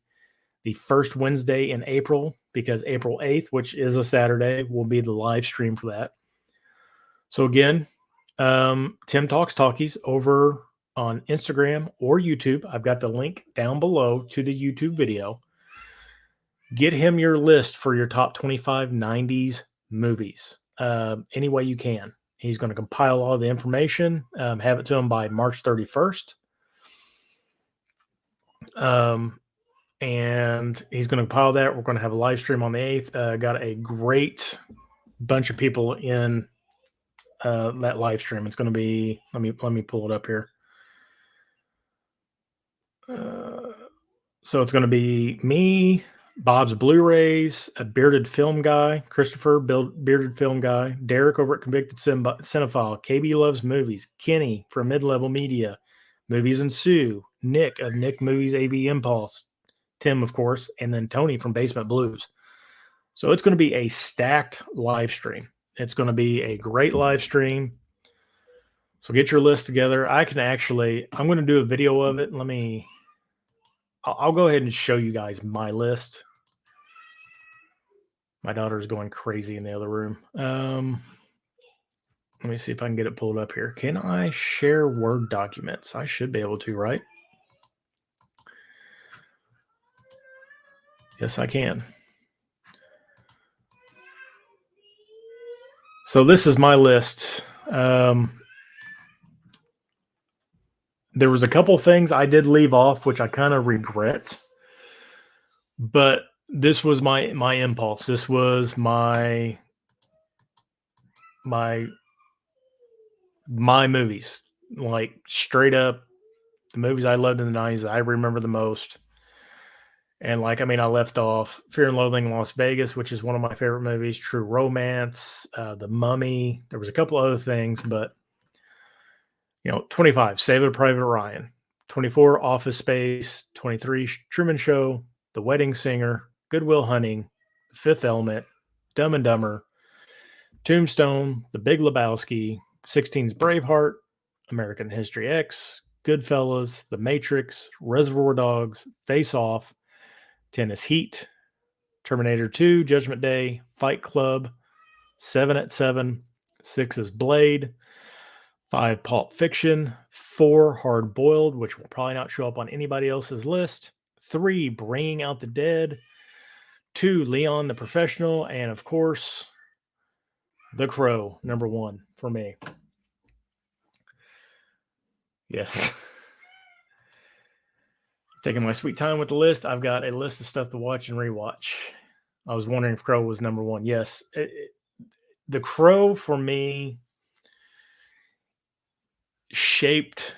the first Wednesday in April, because April 8th, which is a Saturday, will be the live stream for that. So again, Tim Talks Talkies over on Instagram or YouTube. I've got the link down below to the YouTube video. Get him your list for your top 25 90s movies any way you can. He's going to compile all the information, have it to him by March 31st. And he's going to compile that. We're going to have a live stream on the 8th. Got a great bunch of people in that live stream. It's going to be, let me pull it up here. So it's going to be me, Bob's Blu-rays, a bearded film guy, Christopher, bearded film guy, Derek over at Convicted Cinephile, KB Loves Movies, Kenny from Mid-Level Media, Movies and Sue, Nick of Nick Movies AV Impulse, Tim, of course, and then Tony from Basement Blues. So it's going to be a stacked live stream. It's going to be a great live stream. So get your list together. I'm going to do a video of it. I'll go ahead and show you guys my list. My daughter's going crazy in the other room. Let me see if I can get it pulled up here. Can I share Word documents? I should be able to, right? Yes, I can. So this is my list. There was a couple things I did leave off, which I kind of regret. But this was my impulse. This was my movies. Like straight up the movies I loved in the 90s that I remember the most. And I left off Fear and Loathing in Las Vegas, which is one of my favorite movies, True Romance, The Mummy. There was a couple other things, but 25, Saving Private Ryan, 24, Office Space, 23, Truman Show, The Wedding Singer, Good Will Hunting, The Fifth Element, Dumb and Dumber, Tombstone, The Big Lebowski, 16's Braveheart, American History X, Goodfellas, The Matrix, Reservoir Dogs, Face Off, Tennis Heat, Terminator 2, Judgment Day, Fight Club, 7 at 7, 6 is Blade, 5 Pulp Fiction, 4 Hard Boiled, which will probably not show up on anybody else's list, 3 Bringing Out the Dead, 2 Leon the Professional, and of course, The Crow, number 1 for me. Yes. Taking my sweet time with the list. I've got a list of stuff to watch and rewatch. I was wondering if Crow was number 1. Yes. The Crow for me shaped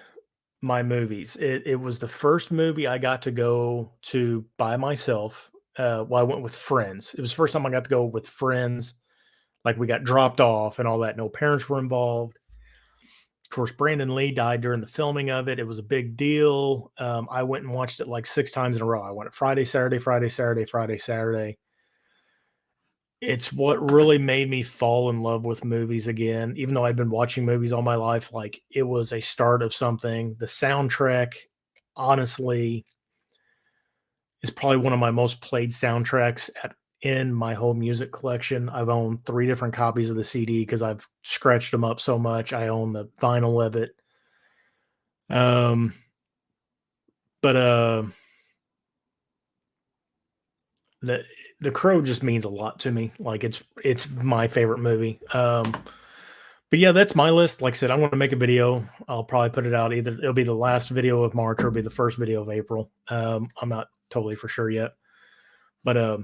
my movies. It was the first movie I got to go to by myself. I went with friends. It was the first time I got to go with friends. We got dropped off and all that. No parents were involved. Of course, Brandon Lee died during the filming of it. It was a big deal. I went and watched it 6 times in a row. I went Friday, Saturday, Friday, Saturday, Friday, Saturday. It's what really made me fall in love with movies again. Even though I've been watching movies all my life, it was a start of something. The soundtrack, honestly, is probably one of my most played soundtracks in my whole music collection. I've owned 3 different copies of the CD because I've scratched them up so much. I own the vinyl of it. The Crow just means a lot to me. It's my favorite movie. But yeah, that's my list. Like I said, I'm going to make a video. I'll probably put it out. Either it'll be the last video of March or it'll be the first video of April. I'm not totally for sure yet. But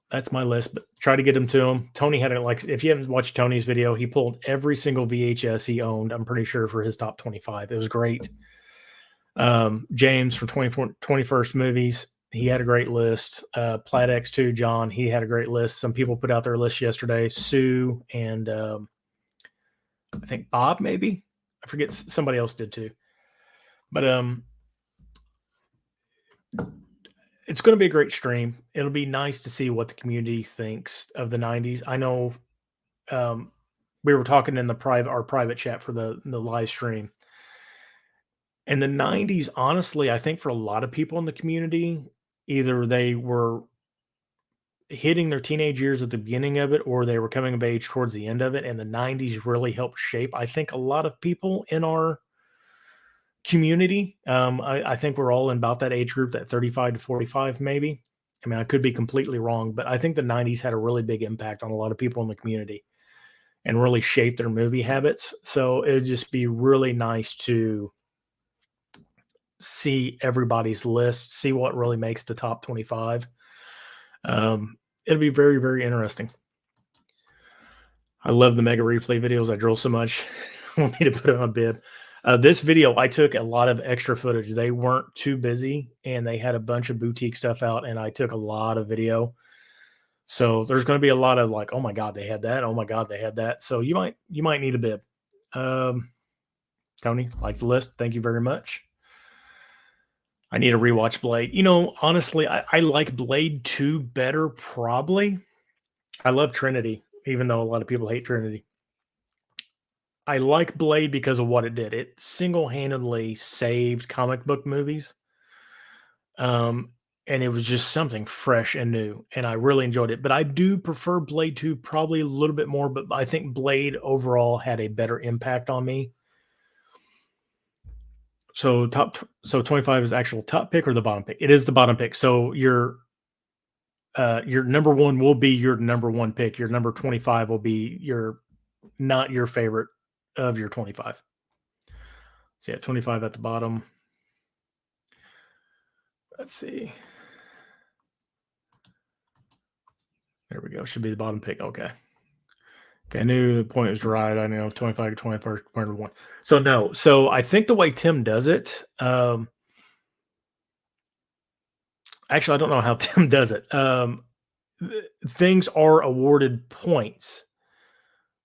that's my list. But try to get them to him. Tony had it if you haven't watched Tony's video, he pulled every single VHS he owned, I'm pretty sure, for his top 25. It was great. James from 21st Movies, he had a great list. Plat X2, John, he had a great list. Some people put out their list yesterday. Sue and I think Bob, maybe. I forget, somebody else did too. But it's going to be a great stream. It'll be nice to see what the community thinks of the 90s. I know we were talking in our private chat for the live stream. And the 90s, honestly, I think for a lot of people in the community, either they were hitting their teenage years at the beginning of it, or they were coming of age towards the end of it, and the 90s really helped shape, I think, a lot of people in our community. I think we're all in about that age group, that 35 to 45, maybe. I mean, I could be completely wrong, but I think the 90s had a really big impact on a lot of people in the community and really shaped their movie habits. So it'd just be really nice to see everybody's list, see what really makes the top 25. It'll be very, very interesting. I love the mega replay videos. I drill so much. I want me to put it on a bid. This video, I took a lot of extra footage. They weren't too busy, and they had a bunch of boutique stuff out, and I took a lot of video. So there's going to be a lot of like, oh my God, they had that. Oh my God, they had that. So you might need a bid. Tony, like the list. Thank you very much. I need to rewatch Blade. You know, honestly, I like Blade 2 better, probably. I love Trinity, even though a lot of people hate Trinity. I like Blade because of what it did. It single-handedly saved comic book movies. And it was just something fresh and new, and I really enjoyed it. But I do prefer Blade 2 probably a little bit more, but I think Blade overall had a better impact on me. So 25 is the actual top pick or the bottom pick? It is the bottom pick. So your number one will be your number one pick. Your number 25 will be not your favorite of your 25. So yeah, 25 at the bottom. Let's see. There we go. Should be the bottom pick. Okay. I knew the point was right. I know 25 to 21st, 1. So no. So I think the way Tim does it, actually, I don't know how Tim does it. Things are awarded points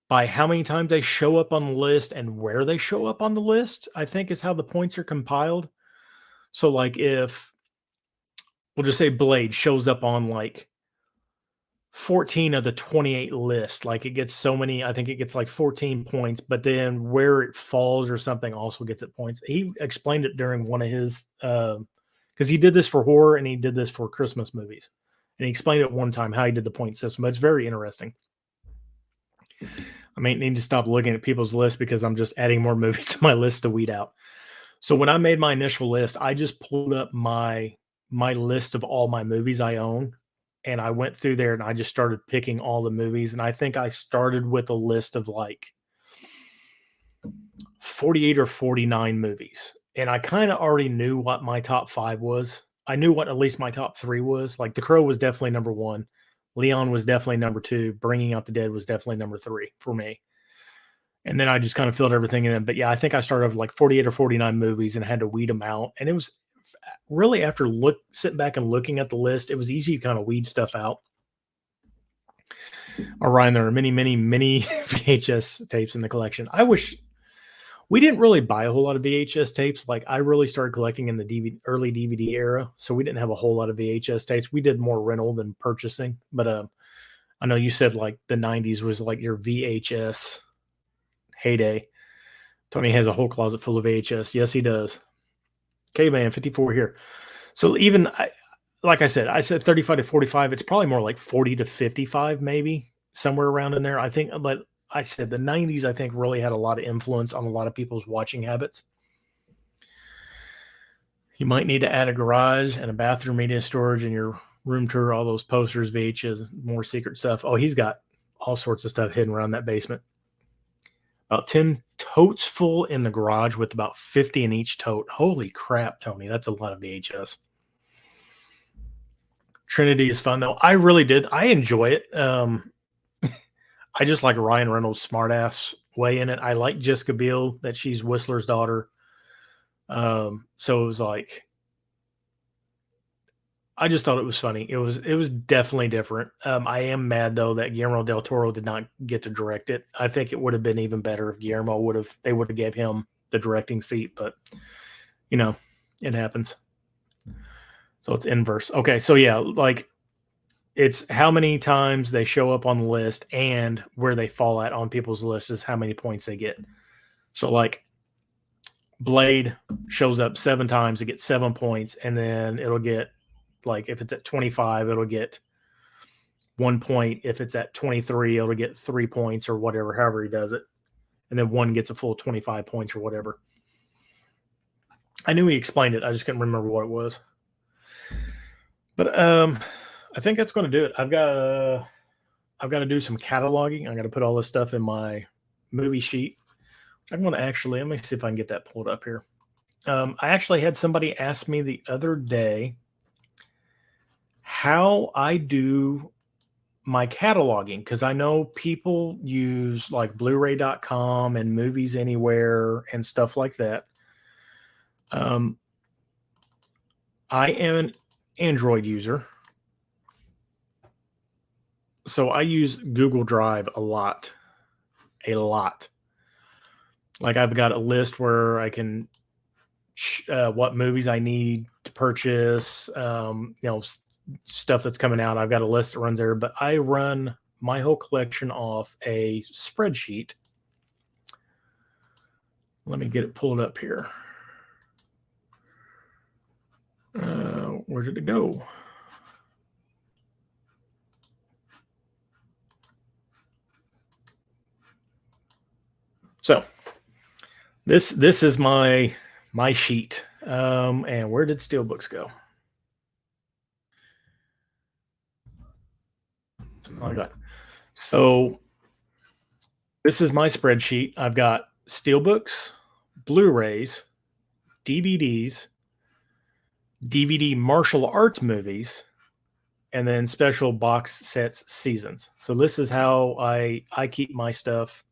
by how many times they show up on the list and where they show up on the list, I think is how the points are compiled. So like if we'll just say Blade shows up on like 14 of the 28 lists, like it gets so many, I think it gets like 14 points, but then where it falls or something also gets it points. He explained it during one of his because he did this for horror and he did this for Christmas movies. And he explained it one time how he did the point system. But it's very interesting. I may need to stop looking at people's lists because I'm just adding more movies to my list to weed out. So when I made my initial list, I just pulled up my list of all my movies I own. And I went through there and I just started picking all the movies. And I think I started with a list of like 48 or 49 movies. And I kind of already knew what my top 5 was. I knew what at least my top 3 was. Like The Crow was definitely number 1. Leon was definitely number 2. Bringing Out the Dead was definitely number 3 for me. And then I just kind of filled everything in. But yeah, I think I started with like 48 or 49 movies and had to weed them out. And it was really after sitting back and looking at the list, it was easy to kind of weed stuff out. All right, there are many, many, many VHS tapes in the collection. I wish we didn't really buy a whole lot of VHS tapes. Like I really started collecting in the early DVD era, so we didn't have a whole lot of VHS tapes. We did more rental than purchasing. But I know you said like the 90s was like your VHS heyday. Tony has a whole closet full of VHS. Yes, he does. K-Man 54 here. So even like I said 35 to 45. It's probably more like 40 to 55, maybe somewhere around in there. I think, but I said the 90s, I think, really had a lot of influence on a lot of people's watching habits. You might need to add a garage and a bathroom, media storage, and your room tour, all those posters, VHS, more secret stuff. Oh, he's got all sorts of stuff hidden around that basement. About 10 totes full in the garage with about 50 in each tote. Holy crap, Tony. That's a lot of VHS. Trinity is fun, though. I really did. I enjoy it. I just like Ryan Reynolds' smartass way in it. I like Jessica Biel, that she's Whistler's daughter. So it was like, I just thought it was funny. It was definitely different. I am mad though that Guillermo del Toro did not get to direct it. I think it would have been even better if Guillermo would have gave him the directing seat, but you know, it happens. So it's inverse. Okay, so yeah, like it's how many times they show up on the list and where they fall at on people's lists is how many points they get. So like Blade shows up 7 times, it gets 7 points, and then it'll get, like if it's at 25, it'll get 1 point. If it's at 23, it'll get 3 points or whatever, however he does it. And then one gets a full 25 points or whatever. I knew he explained it. I just couldn't remember what it was. But I think that's going to do it. I've got to do some cataloging. I got to put all this stuff in my movie sheet. I'm going to actually, let me see if I can get that pulled up here. I actually had somebody ask me the other day how I do my cataloging, because I know people use like Blu-ray.com and Movies Anywhere and stuff like that. I am an Android user, so I use Google Drive a lot. Like I've got a list where I can what movies I need to purchase, stuff that's coming out. I've got a list that runs there, but I run my whole collection off a spreadsheet. Let me get it pulled up here. Where did it go? So this is my sheet. And where did Steelbooks go? Oh my God. So this is my spreadsheet. I've got Steelbooks, Blu-rays, DVDs, DVD martial arts movies, and then special box sets seasons. So this is how I keep my stuff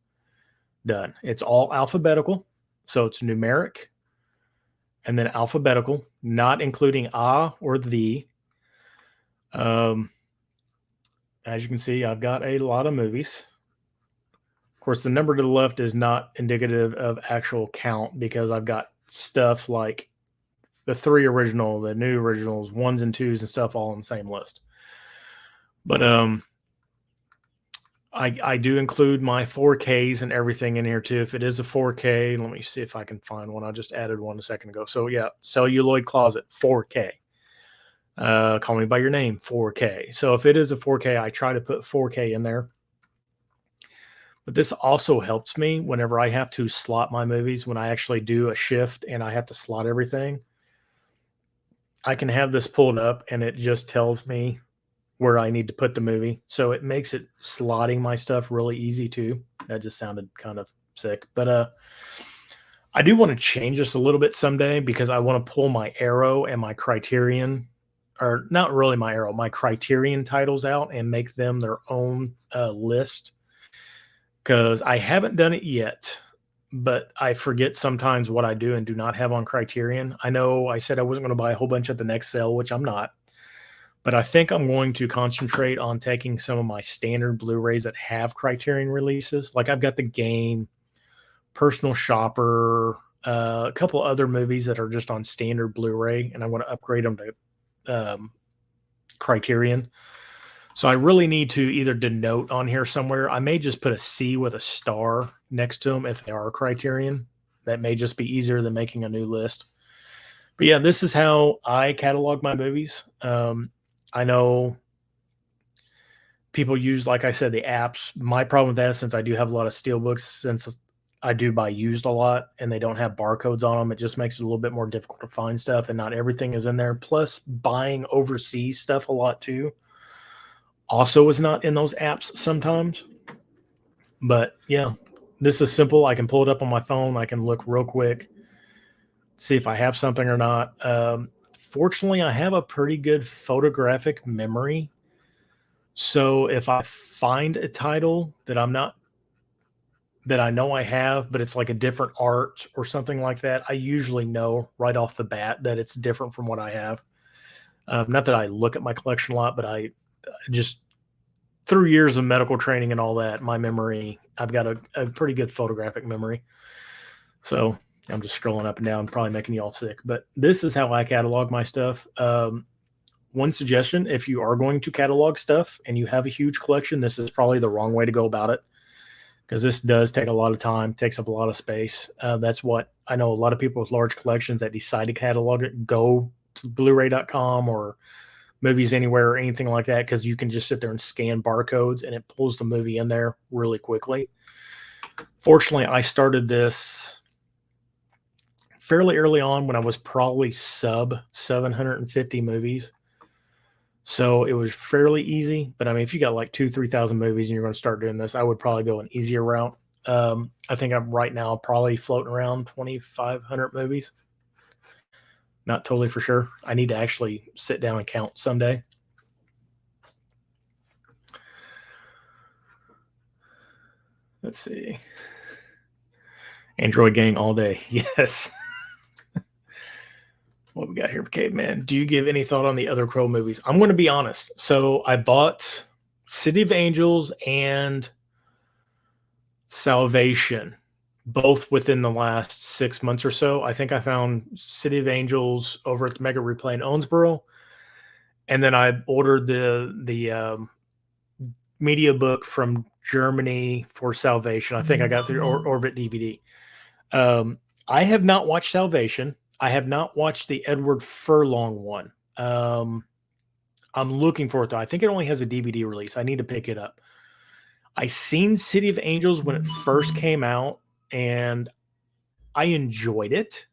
done. It's all alphabetical. So it's numeric and then alphabetical, not including or the. As you can see, I've got a lot of movies. Of course, the number to the left is not indicative of actual count because I've got stuff like the 3 original, the new originals, 1s and 2s and stuff all on the same list. But I do include my 4Ks and everything in here too. If it is a 4K, let me see if I can find one. I just added one a second ago. So yeah, Celluloid Closet, 4K. Call Me by Your Name, 4K. So if it is a 4K, I try to put 4K in there. But this also helps me whenever I have to slot my movies, when I actually do a shift and I have to slot everything. I can have this pulled up and it just tells me where I need to put the movie. So it makes it slotting my stuff really easy too. That just sounded kind of sick. But I do want to change this a little bit someday because I want to pull my Arrow and my Criterion, or not really my Arrow, my Criterion titles out and make them their own list. Because I haven't done it yet, but I forget sometimes what I do and do not have on Criterion. I know I said I wasn't going to buy a whole bunch at the next sale, which I'm not. But I think I'm going to concentrate on taking some of my standard Blu-rays that have Criterion releases. Like I've got The Game, Personal Shopper, a couple other movies that are just on standard Blu-ray, and I want to upgrade them to Criterion. So I really need to either denote on here somewhere. I may just put a C with a star next to them if they are Criterion. That may just be easier than making a new list. But yeah, this is how I catalog my movies. I know people use, like I said, the apps. My problem with that, since I do have a lot of Steelbooks, since I do buy used a lot and they don't have barcodes on them, it just makes it a little bit more difficult to find stuff, and not everything is in there. Plus, buying overseas stuff a lot too also is not in those apps sometimes. But yeah, this is simple. I can pull it up on my phone. I can look real quick, see if I have something or not. Fortunately, I have a pretty good photographic memory. So if I find a title that I know I have, but it's like a different art or something like that, I usually know right off the bat that it's different from what I have. Not that I look at my collection a lot, but I just, through years of medical training and all that, my memory, I've got a pretty good photographic memory. So I'm just scrolling up and down, probably making you all sick. But this is how I catalog my stuff. One suggestion, if you are going to catalog stuff and you have a huge collection, this is probably the wrong way to go about it, because this does take a lot of time, takes up a lot of space. That's what I know a lot of people with large collections that decide to catalog it go to Blu-ray.com or Movies Anywhere or anything like that because you can just sit there and scan barcodes and it pulls the movie in there really quickly. Fortunately, I started this fairly early on when I was probably sub 750 movies. So it was fairly easy. But I mean, if you got like 3,000 movies and you're going to start doing this, I would probably go an easier route. I think I'm right now probably floating around 2,500 movies. Not totally for sure. I need to actually sit down and count someday. Let's see. Android gang all day. Yes. What we got here, Caveman? Do you give any thought on the other Crow movies? I'm going to be honest. So I bought City of Angels and Salvation, both within the last 6 months or so. I think I found City of Angels over at the Mega Replay in Owensboro, and then I ordered the media book from Germany for Salvation. I think I got through Orbit DVD. I have not watched Salvation. I have not watched the Edward Furlong one. I'm looking for it though. I think it only has a DVD release. I need to pick it up. I seen City of Angels when it first came out, and I enjoyed it.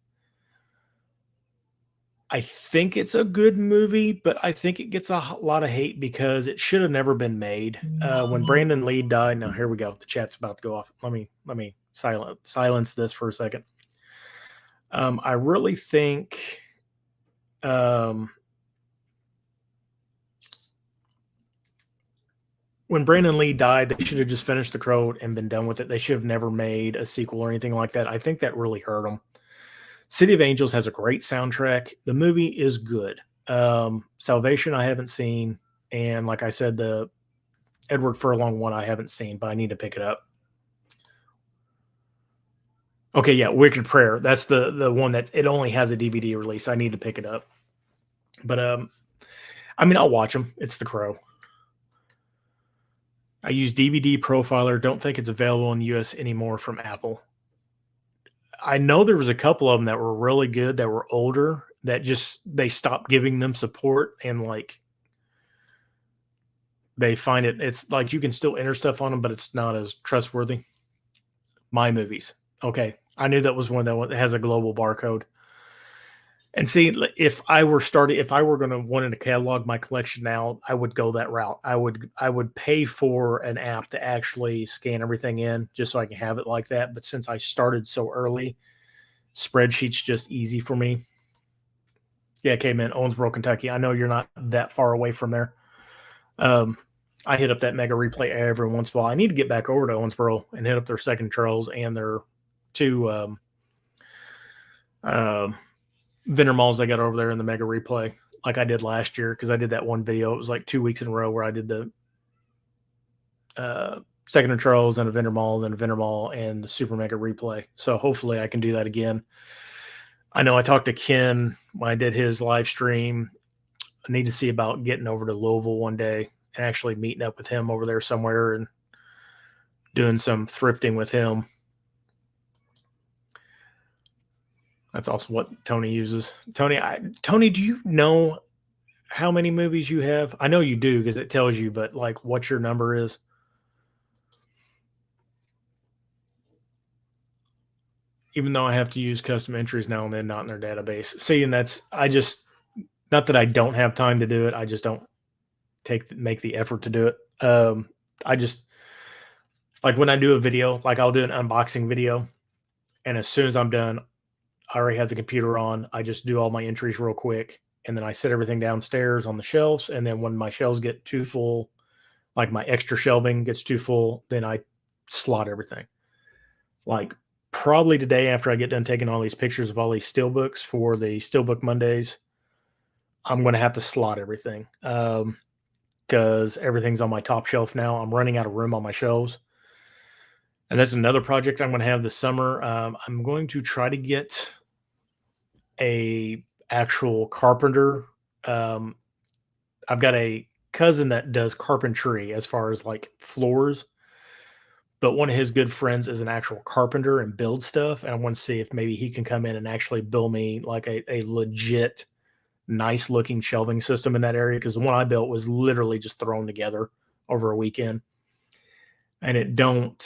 I think it's a good movie, but I think it gets a lot of hate because it should have never been made. When Brandon Lee died, now here we go. The chat's about to go off. Let me silence this for a second. I really think when Brandon Lee died, they should have just finished The Crow and been done with it. They should have never made a sequel or anything like that. I think that really hurt them. City of Angels has a great soundtrack. The movie is good. Salvation I haven't seen, and like I said, the Edward Furlong one I haven't seen, but I need to pick it up. Okay, yeah, Wicked Prayer. That's the one that it only has a DVD release. I need to pick it up. But I mean, I'll watch them. It's The Crow. I use DVD Profiler. Don't think it's available in the US anymore from Apple. I know there was a couple of them that were really good that were older that just they stopped giving them support, and like they find it's like you can still enter stuff on them, but it's not as trustworthy. My Movies. Okay. I knew that was one that has a global barcode. And see, if I were going to want to catalog my collection now, I would go that route. I would pay for an app to actually scan everything in just so I can have it like that. But since I started so early, spreadsheets just easy for me. Yeah, man, Owensboro, Kentucky. I know you're not that far away from there. I hit up that Mega Replay every once in a while. I need to get back over to Owensboro and hit up their Second Charles and their two vendor malls they got over there in the Mega Replay, like I did last year, because I did that one video. It was like 2 weeks in a row where I did the Second and Charles and a vendor mall, and then a vendor mall and the Super Mega Replay. So hopefully I can do that again. I know I talked to Ken when I did his live stream. I need to see about getting over to Louisville one day and actually meeting up with him over there somewhere and doing some thrifting with him. That's also what Tony uses. Tony, do you know how many movies you have? I know you do because it tells you, but like what your number is? Even though I have to use custom entries now and then, not in their database. See, and not that I don't have time to do it. I just don't make the effort to do it. I just like when I do a video, like I'll do an unboxing video, and as soon as I'm done, I already have the computer on. I just do all my entries real quick, and then I set everything downstairs on the shelves. And then when my shelves get too full, like my extra shelving gets too full, then I slot everything. Like probably today, after I get done taking all these pictures of all these steelbooks for the Steelbook Mondays, I'm going to have to slot everything because everything's on my top shelf now. I'm running out of room on my shelves. And that's another project I'm going to have this summer. I'm going to try to get a actual carpenter. I've got a cousin that does carpentry as far as like floors, but one of his good friends is an actual carpenter and build stuff. And I want to see if maybe he can come in and actually build me like a legit nice looking shelving system in that area because the one I built was literally just thrown together over a weekend, and it don't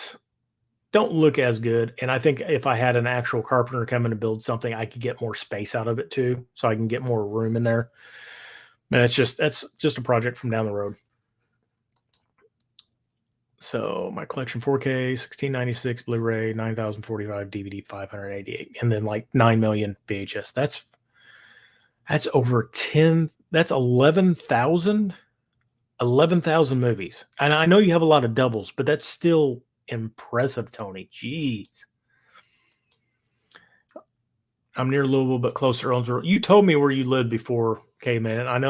look as good. And I think if I had an actual carpenter come in and build something, I could get more space out of it too, so I can get more room in there. And that's just a project from down the road. So my collection 4K, 1696 Blu-ray, 9045 DVD, 588, and then like 9 million VHS. That's over 10, that's 11,000 movies. And I know you have a lot of doubles, but that's still impressive, Tony. Jeez. I'm near Louisville, but closer to Owensboro. You told me where you lived before, K-Man. And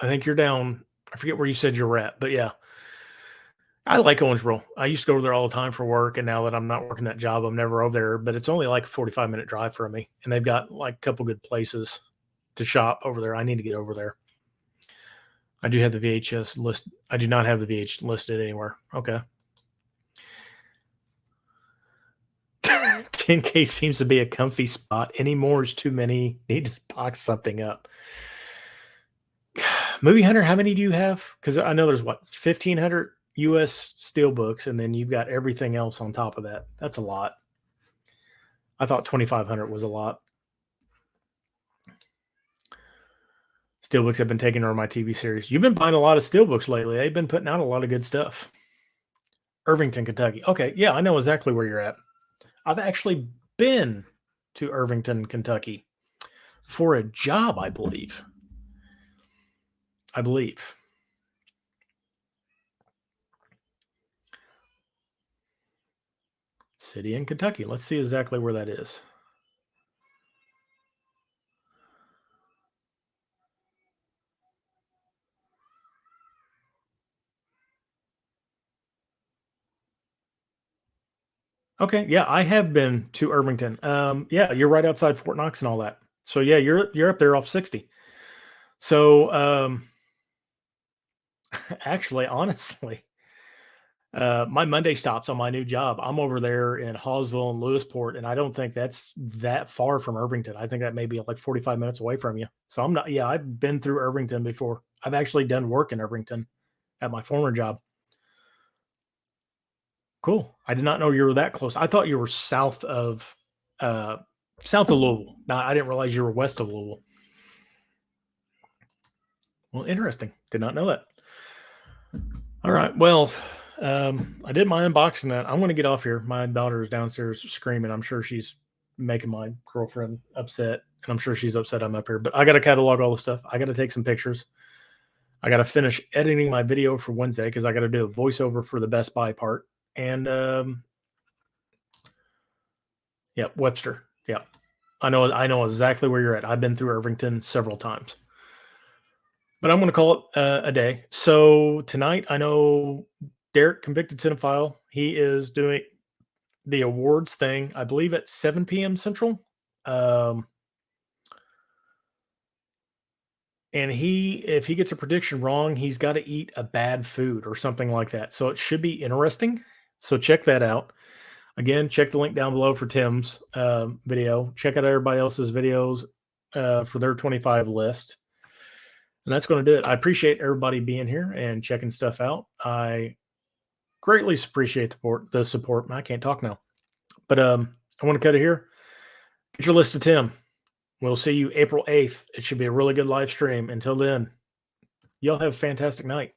I think you're down. I forget where you said you were at, but yeah. I like Owensboro. I used to go over there all the time for work, and now that I'm not working that job, I'm never over there. But it's only like a 45-minute drive from me, and they've got like a couple good places to shop over there. I need to get over there. I do have the VHS list. I do not have the VH listed anywhere. Okay. 10K seems to be a comfy spot. Any more is too many. Need to box something up. Movie Hunter, how many do you have? Because I know there's what, 1,500 US steelbooks, and then you've got everything else on top of that. That's a lot. I thought 2,500 was a lot. Steelbooks have been taking over my TV series. You've been buying a lot of steelbooks lately. They've been putting out a lot of good stuff. Irvington, Kentucky. Okay, yeah, I know exactly where you're at. I've actually been to Irvington, Kentucky for a job, I believe. City in Kentucky. Let's see exactly where that is. Okay, yeah, I have been to Irvington. Yeah, you're right outside Fort Knox and all that. So yeah, you're up there off 60. So actually, honestly, my Monday stops on my new job. I'm over there in Hawesville and Lewisport, and I don't think that's that far from Irvington. I think that may be like 45 minutes away from you. So I'm not. Yeah, I've been through Irvington before. I've actually done work in Irvington at my former job. Cool. I did not know you were that close. I thought you were uh, south of Louisville. No, I didn't realize you were west of Louisville. Well, interesting. Did not know that. All right. Well, I did my unboxing that. I'm going to get off here. My daughter is downstairs screaming. I'm sure she's making my girlfriend upset, and I'm sure she's upset I'm up here. But I got to catalog all the stuff. I got to take some pictures. I got to finish editing my video for Wednesday because I got to do a voiceover for the Best Buy part. And yeah, Webster. Yeah, I know exactly where you're at. I've been through Irvington several times. But I'm going to call it a day. So tonight, I know Derek, Convicted Cinephile, he is doing the awards thing, I believe at 7 p.m. Central. And if he gets a prediction wrong, he's got to eat a bad food or something like that. So it should be interesting. So check that out. Again, check the link down below for Tim's video. Check out everybody else's videos for their 25 list. And that's going to do it. I appreciate everybody being here and checking stuff out. I greatly appreciate the support. I can't talk now. But I want to cut it here. Get your list to Tim. We'll see you April 8th. It should be a really good live stream. Until then, y'all have a fantastic night.